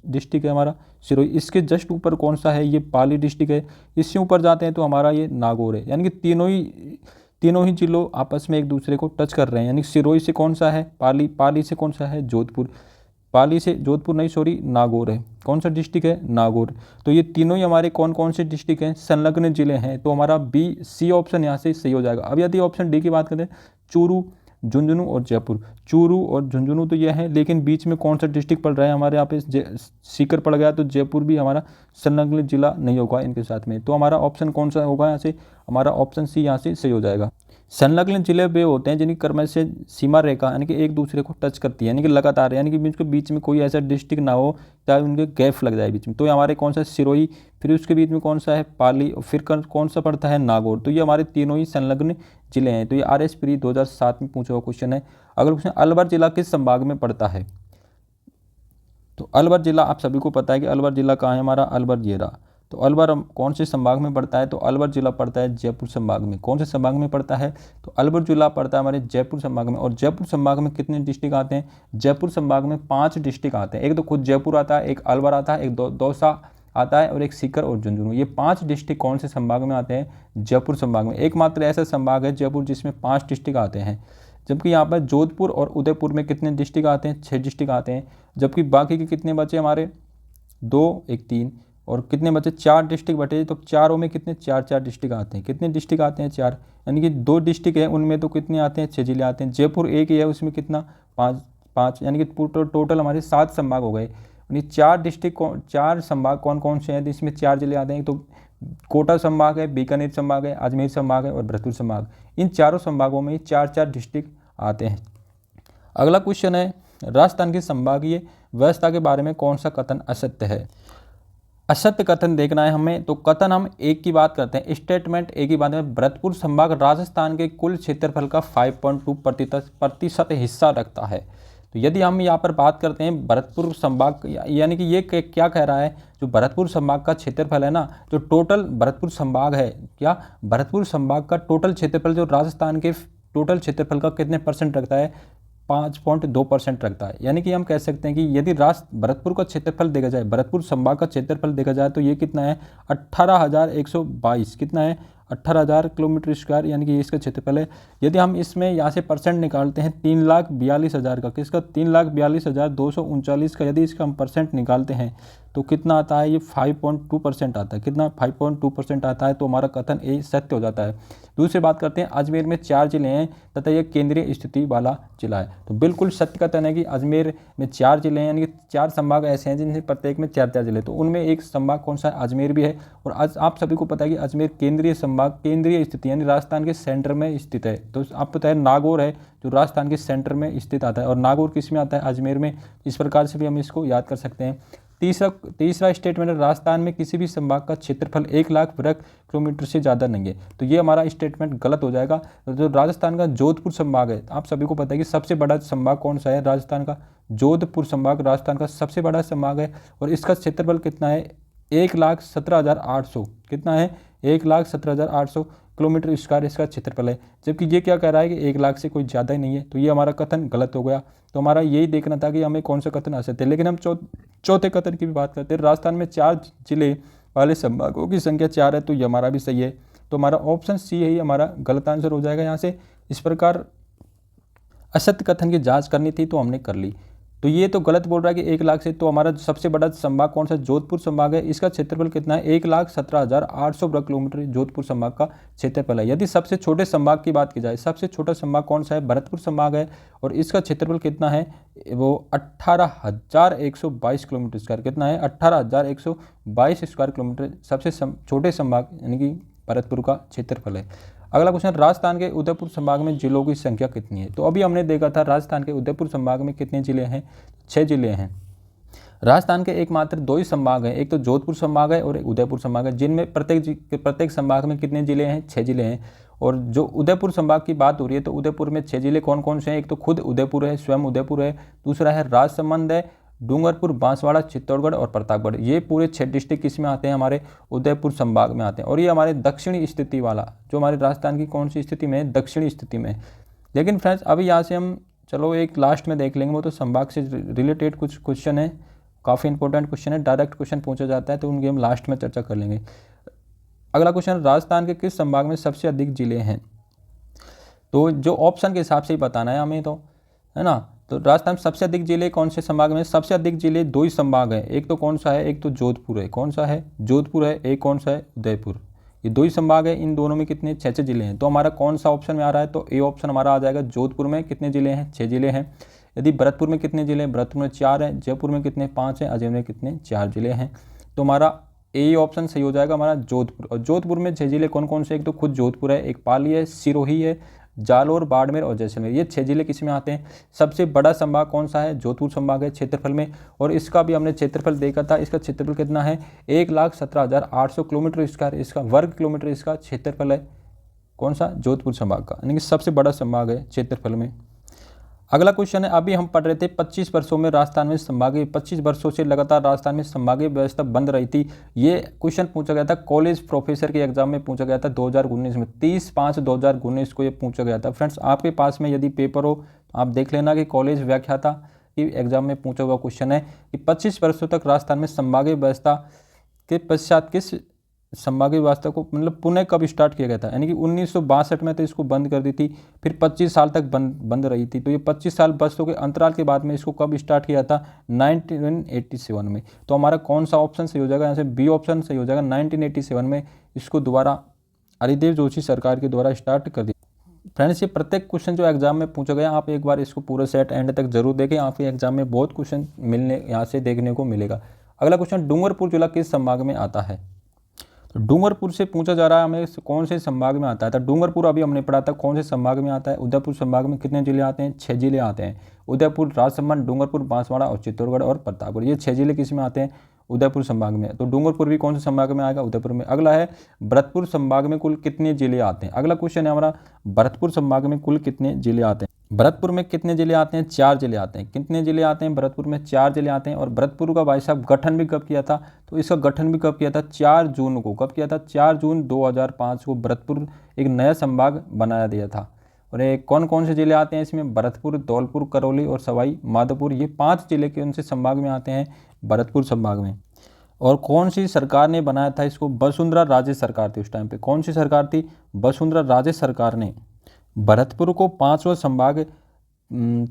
डिस्ट्रिक्ट है हमारा, सिरोही। इसके जस्ट ऊपर कौन सा है, ये पाली डिस्ट्रिक्ट है। इससे ऊपर जाते हैं तो हमारा ये नागौर है। यानी कि तीनों ही जिलों आपस में एक दूसरे को टच कर रहे हैं। यानी सिरोही से कौन सा है, पाली, पाली से कौन सा है, जोधपुर, पाली से जोधपुर नहीं सॉरी नागौर है। कौन सा डिस्ट्रिक्ट है, नागौर। तो ये तीनों ही हमारे कौन कौन से डिस्ट्रिक्ट हैं, संलग्न जिले हैं। तो हमारा बी सी ऑप्शन यहाँ से सही हो जाएगा। अब यदि ऑप्शन डी की बात करें, चूरू, झुंझुनू और जयपुर। चूरू और झुंझुनू तो ये है, लेकिन बीच में कौन सा डिस्ट्रिक्ट पड़ रहा है हमारे यहाँ पे, सीकर पड़ गया, तो जयपुर भी हमारा संलग्न जिला नहीं होगा इनके साथ में। तो हमारा ऑप्शन कौन सा होगा यहाँ से, हमारा ऑप्शन सी यहाँ से सही हो जाएगा। संलग्न जिले वे होते हैं जिनकी क्रम से सीमा रेखा यानी कि एक दूसरे को टच करती है, यानी कि लगातार, यानी कि उनके बीच में कोई ऐसा डिस्ट्रिक्ट ना हो चाहे उनके गैप लग जाए बीच में। तो ये हमारे कौन सा, सिरोही, फिर उसके बीच में कौन सा है, पाली, और फिर कौन सा पड़ता है, नागौर। तो ये हमारे तीनों ही संलग्न जिले हैं। तो ये आरएस प्री 2007 में पूछा हुआ क्वेश्चन है। अगला क्वेश्चन, अलवर जिला किस संभाग में पड़ता है। तो अलवर जिला आप सभी को पता है कि अलवर जिला कहाँ है हमारा, अलवर जेरा। तो अलवर कौन से संभाग में पड़ता है, तो अलवर जिला पड़ता है जयपुर संभाग में। कौन से संभाग में पड़ता है, तो अलवर जिला पड़ता है हमारे जयपुर संभाग में। और जयपुर संभाग में कितने डिस्ट्रिक्ट आते हैं, जयपुर संभाग में 5 डिस्ट्रिक्ट आते हैं। एक तो खुद जयपुर आता है, एक अलवर आता है, एक दौसा आता है और एक सीकर और झुंझुनू। ये 5 डिस्ट्रिक्ट कौन से संभाग में आते हैं, जयपुर संभाग में। एकमात्र ऐसा संभाग है जयपुर जिसमें 5 डिस्ट्रिक्ट आते हैं। जबकि यहाँ पर जोधपुर और उदयपुर में कितने डिस्ट्रिक्ट आते हैं, 6 डिस्ट्रिक्ट आते हैं। जबकि बाकी के कितने बचे हमारे, 2, 1, 3 और कितने बचे 4 डिस्ट्रिक्ट बटे, तो चारों में कितने 4 डिस्ट्रिक्ट आते हैं। कितने डिस्ट्रिक्ट आते हैं 4, यानी कि 2 डिस्ट्रिक्ट है उनमें तो कितने आते हैं 6 जिले आते हैं। जयपुर एक ही है उसमें कितना 5, यानी कि टोटल हमारे 7 संभाग हो गए। यानी 4 डिस्ट्रिक्ट 4 संभाग कौन कौन से हैं, तो इसमें 4 जिले आते हैं। तो कोटा संभाग है, बीकानेर संभाग है, अजमेर संभाग है और भरतपुर संभाग। इन चारों संभागों में 4 डिस्ट्रिक्ट आते हैं। अगला क्वेश्चन है, राजस्थान की संभागीय व्यवस्था के बारे में कौन सा कथन असत्य है। असत्य कथन देखना है हमें, तो कथन हम एक की बात करते हैं, स्टेटमेंट एक ही बात में। भरतपुर संभाग राजस्थान के कुल क्षेत्रफल का 5.2% हिस्सा रखता है। तो यदि हम यहाँ पर बात करते हैं भरतपुर संभाग, यानी कि ये क्या कह रहा है, जो भरतपुर संभाग का क्षेत्रफल है ना, जो टोटल भरतपुर संभाग है, क्या भरतपुर संभाग का टोटल क्षेत्रफल जो राजस्थान के टोटल क्षेत्रफल का कितने परसेंट रखता है, 5.2% रखता है। यानी कि हम कह सकते हैं कि यदि भरतपुर का क्षेत्रफल देखा जाए, भरतपुर संभाग का क्षेत्रफल देखा जाए तो ये कितना है 18,122, कितना है 18,000 किलोमीटर स्क्वायर, यानी कि इसका क्षेत्रफल है। यदि हम इसमें यहाँ से परसेंट निकालते हैं 3,42,000 का, किसका 3,42,239 का, यदि इसका हम परसेंट निकालते हैं तो कितना आता है, ये 5.2% आता है। कितना 5.2% आता है, तो हमारा कथन ए सत्य हो जाता है। दूसरी बात करते हैं, अजमेर में 4 जिले हैं तथा यह केंद्रीय स्थिति वाला जिला है। तो बिल्कुल सत्य कथन है कि अजमेर में 4 जिले हैं, यानी कि 4 संभाग ऐसे हैं जिनसे प्रत्येक में 4 जिले, तो उनमें एक संभाग कौन सा है, अजमेर भी है। और आज आप सभी को पता है कि अजमेर केंद्रीय संभाग, केंद्रीय स्थिति यानी राजस्थान के सेंटर में स्थित है। तो आपको पता है नागौर है जो राजस्थान के सेंटर में स्थित आता है, और नागौर किस में आता है, अजमेर में। इस प्रकार से भी हम इसको याद कर सकते हैं। तीसरा स्टेटमेंट है, राजस्थान में किसी भी संभाग का क्षेत्रफल 1 लाख वर्ग किलोमीटर से ज़्यादा नहीं है। तो ये हमारा स्टेटमेंट गलत हो जाएगा। तो जो राजस्थान का जोधपुर संभाग है, आप सभी को पता है कि सबसे बड़ा संभाग कौन सा है, राजस्थान का जोधपुर संभाग राजस्थान का सबसे बड़ा संभाग है, और इसका क्षेत्रफल कितना है 1,17,800, कितना है 1,17,800 किलोमीटर स्क्वायर इसका क्षेत्रफल है। जबकि ये क्या कह रहा है कि 1 लाख से कोई ज़्यादा ही नहीं है। तो ये हमारा कथन गलत हो गया। तो हमारा यही देखना था कि हमें कौन सा कथन असत्य है। लेकिन हम चौथे कथन की भी बात करते हैं, राजस्थान में 4 जिले वाले संभागों की संख्या 4 है, तो ये हमारा भी सही है। तो हमारा ऑप्शन सी है ही हमारा गलत आंसर हो जाएगा यहाँ से। इस प्रकार असत्य कथन की जांच करनी थी तो हमने कर ली। तो ये तो गलत बोल रहा है कि 1 लाख से, तो हमारा सबसे बड़ा संभाग कौन सा, जोधपुर संभाग है। इसका क्षेत्रफल कितना है 1,17,800 वर्ग किलोमीटर जोधपुर संभाग का क्षेत्रफल है। यदि सबसे छोटे संभाग की बात की जाए, सबसे छोटा संभाग कौन सा है, भरतपुर संभाग है, और इसका क्षेत्रफल कितना है, वो 18,122 किलोमीटर स्क्वायर, कितना है 18,122 स्क्वायर किलोमीटर सबसे छोटे संभाग यानी कि भरतपुर का क्षेत्रफल है। अगला क्वेश्चन, राजस्थान के उदयपुर संभाग में जिलों की संख्या कितनी है। तो अभी हमने देखा था राजस्थान के उदयपुर संभाग में कितने जिले हैं, 6 जिले हैं। राजस्थान के एकमात्र 2 ही संभाग हैं, एक तो जोधपुर संभाग है और एक उदयपुर संभाग है, जिनमें प्रत्येक संभाग में कितने जिले हैं, 6 जिले हैं। और जो उदयपुर संभाग की बात हो रही है, तो उदयपुर में 6 जिले कौन कौन से हैं, एक तो खुद उदयपुर है, स्वयं उदयपुर है, दूसरा है राजसमंद है, डूंगरपुर, बांसवाड़ा, चित्तौड़गढ़ और प्रतापगढ़। ये पूरे 6 डिस्ट्रिक्ट किस में आते हैं, हमारे उदयपुर संभाग में आते हैं। और ये हमारे दक्षिणी स्थिति वाला, जो हमारे राजस्थान की कौन सी स्थिति में है, दक्षिणी स्थिति में। लेकिन फ्रेंड्स अभी यहाँ से हम चलो एक लास्ट में देख लेंगे, वो तो संभाग से रिलेटेड कुछ क्वेश्चन है, काफ़ी इंपॉर्टेंट क्वेश्चन है, डायरेक्ट क्वेश्चन पूछा जाता है, तो उनकी हम लास्ट में चर्चा कर लेंगे। अगला क्वेश्चन, राजस्थान के किस संभाग में सबसे अधिक जिले हैं। तो जो ऑप्शन के हिसाब से ही बताना है हमें, तो है ना। तो राजस्थान में सबसे अधिक जिले कौन से संभाग में, सबसे अधिक जिले 2 ही संभाग हैं, एक तो कौन सा है, एक तो जोधपुर है, कौन सा है, जोधपुर है, एक कौन सा है, उदयपुर। ये 2 ही संभाग है, इन दोनों में कितने 6 जिले हैं। तो हमारा कौन सा ऑप्शन में आ रहा है, तो ए ऑप्शन हमारा आ जाएगा। जोधपुर में कितने जिले हैं, 6 जिले हैं। यदि भरतपुर में कितने जिले हैं, भरतपुर में 4 हैं, जयपुर में कितने 5 हैं, अजमेर में कितने 4 जिले हैं। तो हमारा ए ऑप्शन सही हो जाएगा हमारा जोधपुर। और जोधपुर में 6 जिले कौन कौन से, एक तो खुद जोधपुर है, एक पाली है, सिरोही है, जालौर, बाड़मेर और जैसलमेर। ये 6 जिले किस में आते हैं। सबसे बड़ा संभाग कौन सा है, जोधपुर संभाग है क्षेत्रफल में, और इसका भी हमने क्षेत्रफल देखा था। इसका क्षेत्रफल कितना है 1,17,800 किलोमीटर स्क्वायर, इसका वर्ग किलोमीटर इसका क्षेत्रफल है, कौन सा, जोधपुर संभाग का, यानी कि सबसे बड़ा संभाग है क्षेत्रफल में। अगला क्वेश्चन है, अभी हम पढ़ रहे थे 25 वर्षों में राजस्थान में संभागीय, 25 वर्षों से लगातार राजस्थान में संभागीय व्यवस्था बंद रही थी। ये क्वेश्चन पूछा गया था कॉलेज प्रोफेसर के एग्जाम में, पूछा गया था 2019 में, 30/5/2019 को ये पूछा गया था। फ्रेंड्स आपके पास में यदि पेपर हो आप देख लेना कि कॉलेज व्याख्याता की एग्जाम में पूछा हुआ क्वेश्चन है कि 25 वर्षों तक राजस्थान में संभागीय व्यवस्था के पश्चात किस संभागीय व्यवस्था को मतलब पुनः कब स्टार्ट किया गया था, यानी कि 1962 में तो इसको बंद कर दी थी, फिर 25 साल तक बंद रही थी। तो ये 25 साल बसों के अंतराल के बाद में इसको कब स्टार्ट किया था, 1987 में। तो हमारा कौन सा ऑप्शन सही हो जाएगा, यहाँ से बी ऑप्शन सही हो जाएगा। 1987 में इसको दोबारा हरिदेव जोशी सरकार के द्वारा स्टार्ट कर दिया। फ्रेंड्स, ये प्रत्येक क्वेश्चन जो एग्जाम में पूछा गया, आप एक बार इसको पूरा सेट एंड तक जरूर देखें, आपके एग्जाम में बहुत क्वेश्चन मिलने यहाँ से देखने को मिलेगा। अगला क्वेश्चन, डूंगरपुर जिला किस संभाग में आता है। तो डूंगरपुर से पूछा जा रहा है हमें कौन से संभाग में आता है। तो डूंगरपुर अभी हमने पढ़ा था कौन से संभाग में आता है। उदयपुर संभाग में कितने जिले आते हैं, 6 जिले आते हैं। उदयपुर, राजसमंद, डूंगरपुर, बांसवाड़ा और चित्तौड़गढ़ और प्रतापगढ़, ये 6 जिले किस में आते हैं, उदयपुर संभाग में। तो डूंगरपुर भी कौन से संभाग में आएगा, उदयपुर में। अगला है भरतपुर संभाग में कुल कितने जिले आते हैं। अगला क्वेश्चन है हमारा, भरतपुर संभाग में कुल कितने जिले आते हैं। भरतपुर में कितने जिले आते हैं, 4 जिले आते हैं। कितने जिले आते हैं भरतपुर में, 4 जिले आते हैं। और भरतपुर का भाई साहब गठन भी कब किया था, तो इसका गठन भी कब किया था, 4 जून को। कब किया था, 4 जून 2005 को भरतपुर एक नया संभाग बनाया दिया था। और ये कौन कौन से जिले आते हैं इसमें, भरतपुर, धौलपुर, करौली और सवाई माधोपुर, ये 5 जिले के उनसे संभाग में आते हैं भरतपुर संभाग में। और कौन सी सरकार ने बनाया था इसको, वसुंधरा राजे सरकार थी उस टाइम पे। कौन सी सरकार थी, वसुंधरा राजे सरकार ने भरतपुर को 5वां संभाग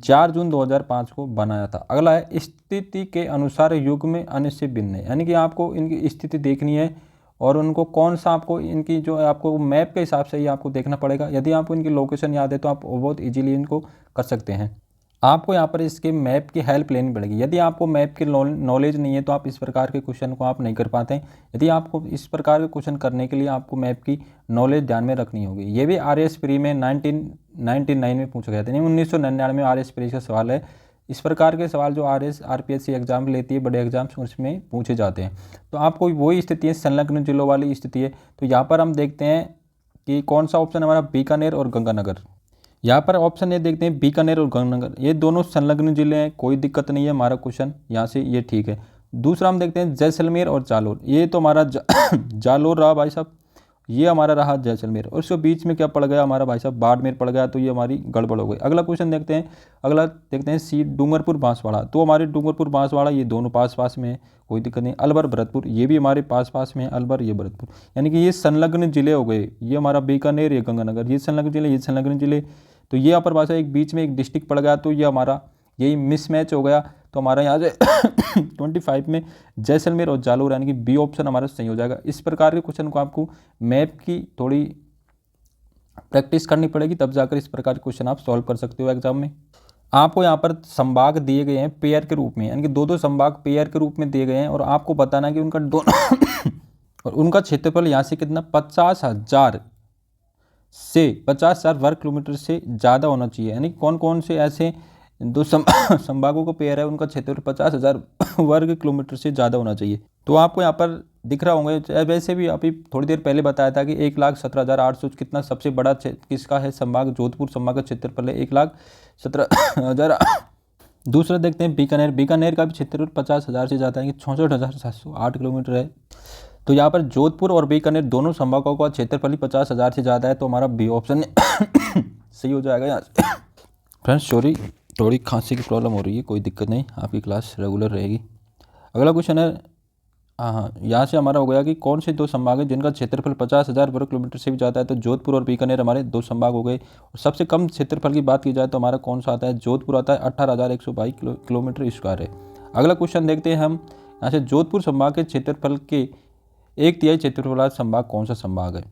4 जून 2005 को बनाया था। अगला है, स्थिति के अनुसार युग में अन्य से भिन्न है, यानी कि आपको इनकी स्थिति देखनी है और उनको कौन सा आपको इनकी जो आपको मैप के हिसाब से ही आपको देखना पड़ेगा। यदि आपको इनकी लोकेशन याद है तो आप बहुत इजीली इनको कर सकते हैं। आपको यहाँ पर इसके मैप की हेल्प लेनी पड़ेगी। यदि आपको मैप की नॉलेज नहीं है तो आप इस प्रकार के क्वेश्चन को आप नहीं कर पाते हैं। यदि आपको इस प्रकार के क्वेश्चन करने के लिए आपको मैप की नॉलेज ध्यान में रखनी होगी। ये भी RS प्री में 1999 में पूछा गया था, नहीं 1999 में RS प्री का सवाल है। इस प्रकार के सवाल जो RPSC एग्जाम लेती है, बड़े एग्जाम्स, उसमें पूछे जाते हैं। तो आपको वही स्थिति है, संलग्न जिलों वाली स्थिति है। तो यहाँ पर हम देखते हैं कि कौन सा ऑप्शन हमारा, बीकानेर और गंगानगर। यहाँ पर ऑप्शन ये देखते हैं, बीकानेर और गंगानगर, ये दोनों संलग्न जिले हैं, कोई दिक्कत नहीं है हमारा क्वेश्चन यहाँ से, ये ठीक है। दूसरा हम देखते हैं जैसलमेर और जालोर, ये तो हमारा जालोर रहा भाई साहब, ये हमारा रहा जैसलमेर, और उसके बीच में क्या पड़ गया हमारा भाई साहब, बाड़मेर पड़ गया, तो ये हमारी गड़बड़ हो गई। अगला क्वेश्चन देखते हैं, अगला देखते हैं सी, डूंगरपुर बांसवाड़ा। तो हमारे डूंगरपुर बांसवाड़ा ये दोनों पास पास में है, कोई दिक्कत नहीं। अलवर भरतपुर, ये भी हमारे पास पास में है, अलवर ये भरतपुर, यानी कि ये संलग्न जिले हो गए। ये हमारा बीकानेर, ये गंगानगर, ये संलग्न जिले, ये संलग्न जिले। तो ये यहाँ पर भाषा एक बीच में एक डिस्ट्रिक्ट पड़ गया, तो ये हमारा यही मिसमैच हो गया। तो हमारा यहाँ से 25 में जैसलमेर और जालोर, यानी कि बी ऑप्शन हमारा सही हो जाएगा। इस प्रकार के क्वेश्चन को आपको मैप की थोड़ी प्रैक्टिस करनी पड़ेगी, तब जाकर इस प्रकार के क्वेश्चन आप सॉल्व कर सकते हो एग्जाम में। आपको यहाँ पर संभाग दिए गए हैं पेयर के रूप में, यानी कि दो संभाग पेयर के रूप में दिए गए हैं, और आपको बताना कि उनका दोनों और उनका क्षेत्रफल यहाँ से कितना, 50,000 से 50,000 वर्ग किलोमीटर से ज़्यादा होना चाहिए। यानी कौन कौन से ऐसे दो संभागों को पेयर है, उनका क्षेत्रफल 50,000 वर्ग किलोमीटर से ज़्यादा होना चाहिए। तो आपको यहाँ पर दिख रहा होंगे, वैसे भी अभी थोड़ी देर पहले बताया था कि 1,17,800 कितना सबसे बड़ा किसका है संभाग, जोधपुर संभाग का क्षेत्रफल है 1,17,000। दूसरा देखते हैं बीकानेर, बीकानेर का भी क्षेत्रफल 50,000 से ज़्यादा है, 64,708 किलोमीटर है। तो यहाँ पर जोधपुर और बीकानेर दोनों संभागों का क्षेत्रफल 50,000 से ज़्यादा है, तो हमारा बी ऑप्शन सही हो जाएगा यहाँ से। फ्रेंड्स सॉरी, थोड़ी खांसी की प्रॉब्लम हो रही है, कोई दिक्कत नहीं, आपकी क्लास रेगुलर रहेगी। अगला क्वेश्चन है, हाँ यहाँ से हमारा हो गया कि कौन से दो संभाग हैं जिनका क्षेत्रफल 50,000 वर्ग किलोमीटर से भी ज़्यादा है। तो जोधपुर और बीकानेर हमारे दो संभाग हो गए। और सबसे कम क्षेत्रफल की बात की जाए तो हमारा कौन सा आता है, जोधपुर आता है, 18,122 किलोमीटर स्क्वायर है। अगला क्वेश्चन देखते हैं हम यहाँ से, जोधपुर संभाग के क्षेत्रफल के 1/3 क्षेत्रफल वाला संभाग कौन सा संभाग है।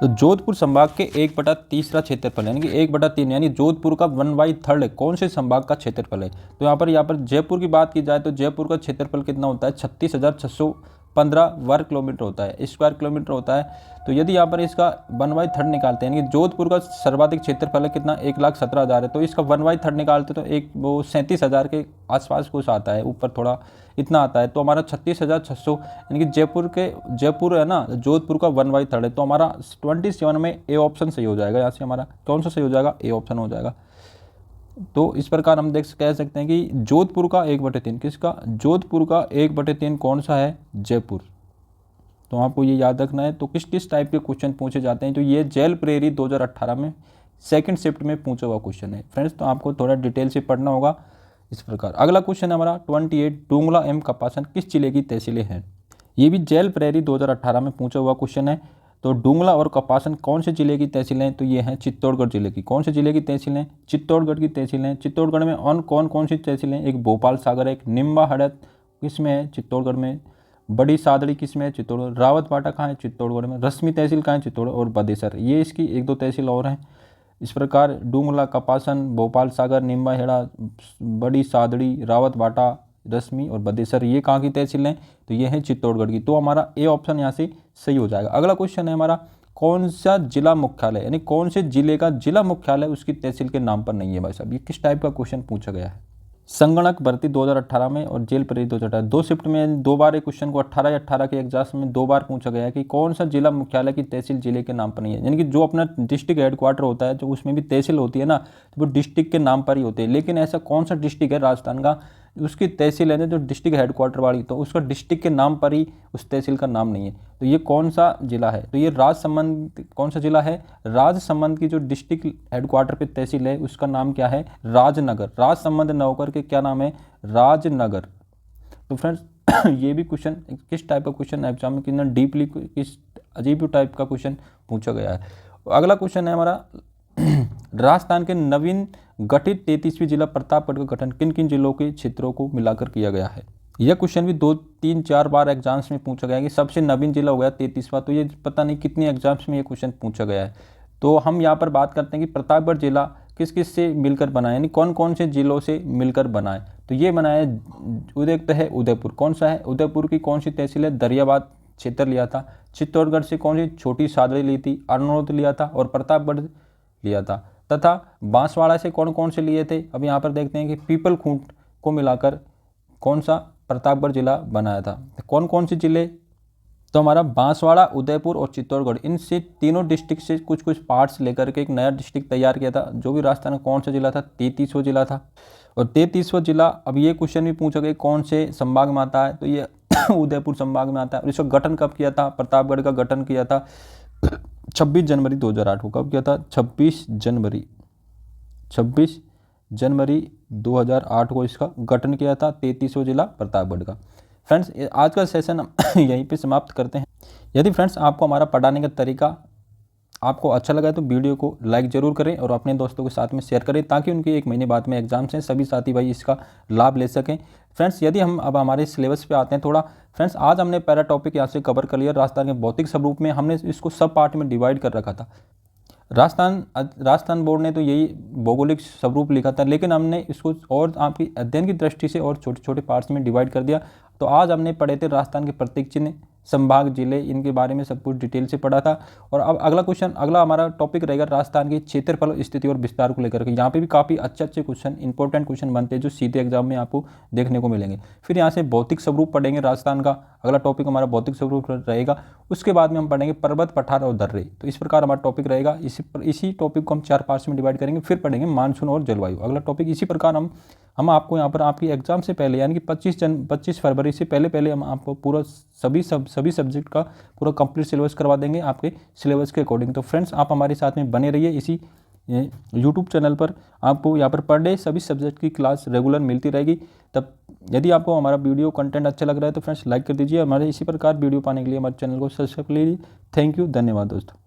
तो जोधपुर संभाग के 1/3 क्षेत्रफल, यानी कि 1/3, यानी जोधपुर का 1/3 कौन से संभाग का क्षेत्रफल है। तो यहाँ पर जयपुर की बात की जाए तो जयपुर का क्षेत्रफल कितना होता है, 36,615 वर्ग किलोमीटर होता है, स्क्वायर किलोमीटर होता है। तो यदि यहाँ पर इसका 1/3 निकालते हैं, यानी कि जोधपुर का सर्वाधिक क्षेत्रफल है कितना, 1,17,000 है, तो इसका 1/3 निकालते तो एक वो 37,000 के आसपास कुछ आता है, ऊपर थोड़ा इतना आता है। तो हमारा 36,600, यानी कि जयपुर है ना, जोधपुर का 1/3 है। तो हमारा 27 में ए ऑप्शन सही हो जाएगा। यहाँ से हमारा कौन सा सही हो जाएगा, ए ऑप्शन हो जाएगा। तो इस प्रकार हम कह सकते हैं कि जोधपुर का 1/3 किसका, जोधपुर का 1/3 कौन सा है, जयपुर। तो आपको ये याद रखना है। तो किस किस टाइप के क्वेश्चन पूछे जाते हैं, तो ये जेल प्रेरी 2018 में सेकंड शिफ्ट में पूछा हुआ क्वेश्चन है फ्रेंड्स, तो आपको थोड़ा डिटेल से पढ़ना होगा इस प्रकार। अगला क्वेश्चन है हमारा 28, डूंगला एवं कपासन किस जिले की तहसीलें हैं। ये भी जेल प्रेरी 2018 में पूछा हुआ क्वेश्चन है। तो डुंगला और कपासन कौन से जिले की तहसीलें हैं? तो ये हैं चित्तौड़गढ़ जिले की। कौन से जिले की तहसीलें? चित्तौड़गढ़ की तहसीलें। चित्तौड़गढ़ में कौन कौन सी तहसीलें? एक भोपाल सागर है, एक निम्बा हड़द किसमें है? चित्तौड़गढ़ में। बड़ी सादड़ी किसमें है? चित्तौड़गढ़। रावत भाटा कहाँ है? चित्तौड़गढ़ में। रश्मि तहसील कहाँ है? चित्तौड़गढ़। और बदेसर, ये इसकी 1-2 तहसील और हैं। इस प्रकार डुंगला, कपासन, भोपाल सागर, निम्बा हेड़ा, बड़ी सादड़ी, रावत भाटा, रश्मि और बदेसर, ये कहाँ की तहसील हैं? तो ये है चित्तौड़गढ़ की। तो हमारा ए ऑप्शन यहाँ से सही हो जाएगा। अगला क्वेश्चन है हमारा, कौन सा जिला मुख्यालय, यानी कौन से जिले का जिला मुख्यालय उसकी तहसील के नाम पर नहीं है भाई साहब? ये किस टाइप का क्वेश्चन पूछा गया है? संगणक भर्ती 2018 में और जेल प्रेरी 2018, 2 शिफ्ट में 2 बार एक क्वेश्चन को 18 या 18 के एग्जाम में 2 बार पूछा गया है कि कौन सा जिला मुख्यालय की तहसील जिले के नाम पर नहीं है। यानी कि जो अपना डिस्ट्रिक्ट हेडक्वार्टर होता है, जो उसमें भी तहसील होती है ना, तो वो डिस्ट्रिक्ट के नाम पर ही होते हैं। लेकिन ऐसा कौन सा डिस्ट्रिक्ट है राजस्थान का, उसकी तहसील है ना जो डिस्ट्रिक्ट हेडक्वार्टर वाली, तो उसका डिस्ट्रिक्ट के नाम पर ही उस तहसील का नाम नहीं है। तो ये कौन सा जिला है? तो ये राजसमंद। कौन सा जिला है? राजसमंद की जो डिस्ट्रिक्ट हेडक्वार्टर पे तहसील है उसका नाम क्या है? राजनगर। राजसमंद न होकर के क्या नाम है? राजनगर। तो फ्रेंड्स ये भी क्वेश्चन किस टाइप का क्वेश्चन एग्जाम में कितना डीपली, किस अजीब टाइप का क्वेश्चन पूछा गया है। अगला क्वेश्चन है हमारा, राजस्थान के नवीन गठित 33वीं जिला प्रतापगढ़ का गठन किन किन जिलों के क्षेत्रों को मिलाकर किया गया है? यह क्वेश्चन भी 2, 3, 4 बार एग्जाम्स में पूछा गया है कि सबसे नवीन जिला हो गया 33वां। तो ये पता नहीं कितने एग्जाम्स में ये क्वेश्चन पूछा गया है। तो हम यहाँ पर बात करते हैं कि प्रतापगढ़ जिला किस किस से मिलकर बना है, यानी कौन कौन से जिलों से मिलकर बना है। तो ये बना है, उदय है उदयपुर। कौन सा है? उदयपुर की कौन सी तहसील है? दरियाबाद क्षेत्र लिया था। चित्तौड़गढ़ से कौन सी? छोटी सादड़ी ली थी। अरनोद लिया था और प्रतापगढ़ लिया था। तथा बांसवाड़ा से कौन कौन से लिए थे? अब यहाँ पर देखते हैं कि पीपल खूंट को मिलाकर कौन सा प्रतापगढ़ जिला बनाया था। कौन कौन से जिले? तो हमारा बांसवाड़ा, उदयपुर और चित्तौड़गढ़, इन से तीनों डिस्ट्रिक्ट से कुछ कुछ पार्ट्स लेकर के एक नया डिस्ट्रिक्ट तैयार किया था। जो भी राजस्थान का कौन सा जिला था? 33वां जिला था। और 33वां जिला, अब ये क्वेश्चन भी पूछा गया कौन से संभाग में आता है? तो ये उदयपुर संभाग में आता है। और इसका गठन कब किया था? प्रतापगढ़ का गठन किया था 26 जनवरी 2008 को। कब किया था? 26 जनवरी 2008 को इसका गठन किया था 33वां जिला प्रतापगढ़ का। फ्रेंड्स आज का सेशन हम यहीं पे समाप्त करते हैं। यदि फ्रेंड्स आपको हमारा पढ़ाने का तरीका आपको अच्छा लगा है तो वीडियो को लाइक ज़रूर करें और अपने दोस्तों के साथ में शेयर करें, ताकि उनके 1 महीने बाद में एग्जाम्स हैं, सभी साथी भाई इसका लाभ ले सकें। फ्रेंड्स यदि हम अब हमारे सिलेबस पे आते हैं थोड़ा, फ्रेंड्स आज हमने पहला टॉपिक यहाँ से कवर कर लिया। राजस्थान के भौतिक स्वरूप में हमने इसको सब पार्ट में डिवाइड कर रखा था। राजस्थान बोर्ड ने तो यही भौगोलिक स्वरूप लिखा था, लेकिन हमने इसको और आपकी अध्ययन की दृष्टि से और छोटे छोटे पार्ट्स में डिवाइड कर दिया। तो आज हमने पढ़े थे राजस्थान के प्रतीक चिन्ह, संभाग, जिले, इनके बारे में सब कुछ डिटेल से पढ़ा था। और अब अगला हमारा टॉपिक रहेगा राजस्थान के क्षेत्रफल, स्थिति और विस्तार को लेकर के। यहाँ पे भी काफ़ी अच्छे क्वेश्चन, इंपॉर्टेंट क्वेश्चन बनते हैं जो सीधे एग्जाम में आपको देखने को मिलेंगे। फिर यहाँ से भौतिक स्वरूप पढ़ेंगे राजस्थान का, अगला टॉपिक हमारा भौतिक स्वरूप रहेगा। उसके बाद में हम पढ़ेंगे पर्वत, पठार और दर्रे। तो इस प्रकार हमारा टॉपिक रहेगा। इसी टॉपिक को हम 4 पार्ट्स में डिवाइड करेंगे। फिर पढ़ेंगे मानसून और जलवायु, अगला टॉपिक। इसी प्रकार हम आपको यहाँ पर आपकी एग्जाम से पहले, यानी कि 25 फरवरी से पहले हम आपको पूरा सभी सब्जेक्ट का पूरा कंप्लीट सिलेबस करवा देंगे आपके सिलेबस के अकॉर्डिंग। तो फ्रेंड्स आप हमारे साथ में बने रहिए। इसी यूट्यूब चैनल पर आपको यहाँ पर पर डे सभी सब्जेक्ट की क्लास रेगुलर मिलती रहेगी। तब यदि आपको हमारा वीडियो कंटेंट अच्छा लग रहा है तो फ्रेंड्स लाइक कर दीजिए। हमारे इसी प्रकार वीडियो पाने के लिए हमारे चैनल को सब्सक्राइब कर लीजिए। थैंक यू, धन्यवाद दोस्तों।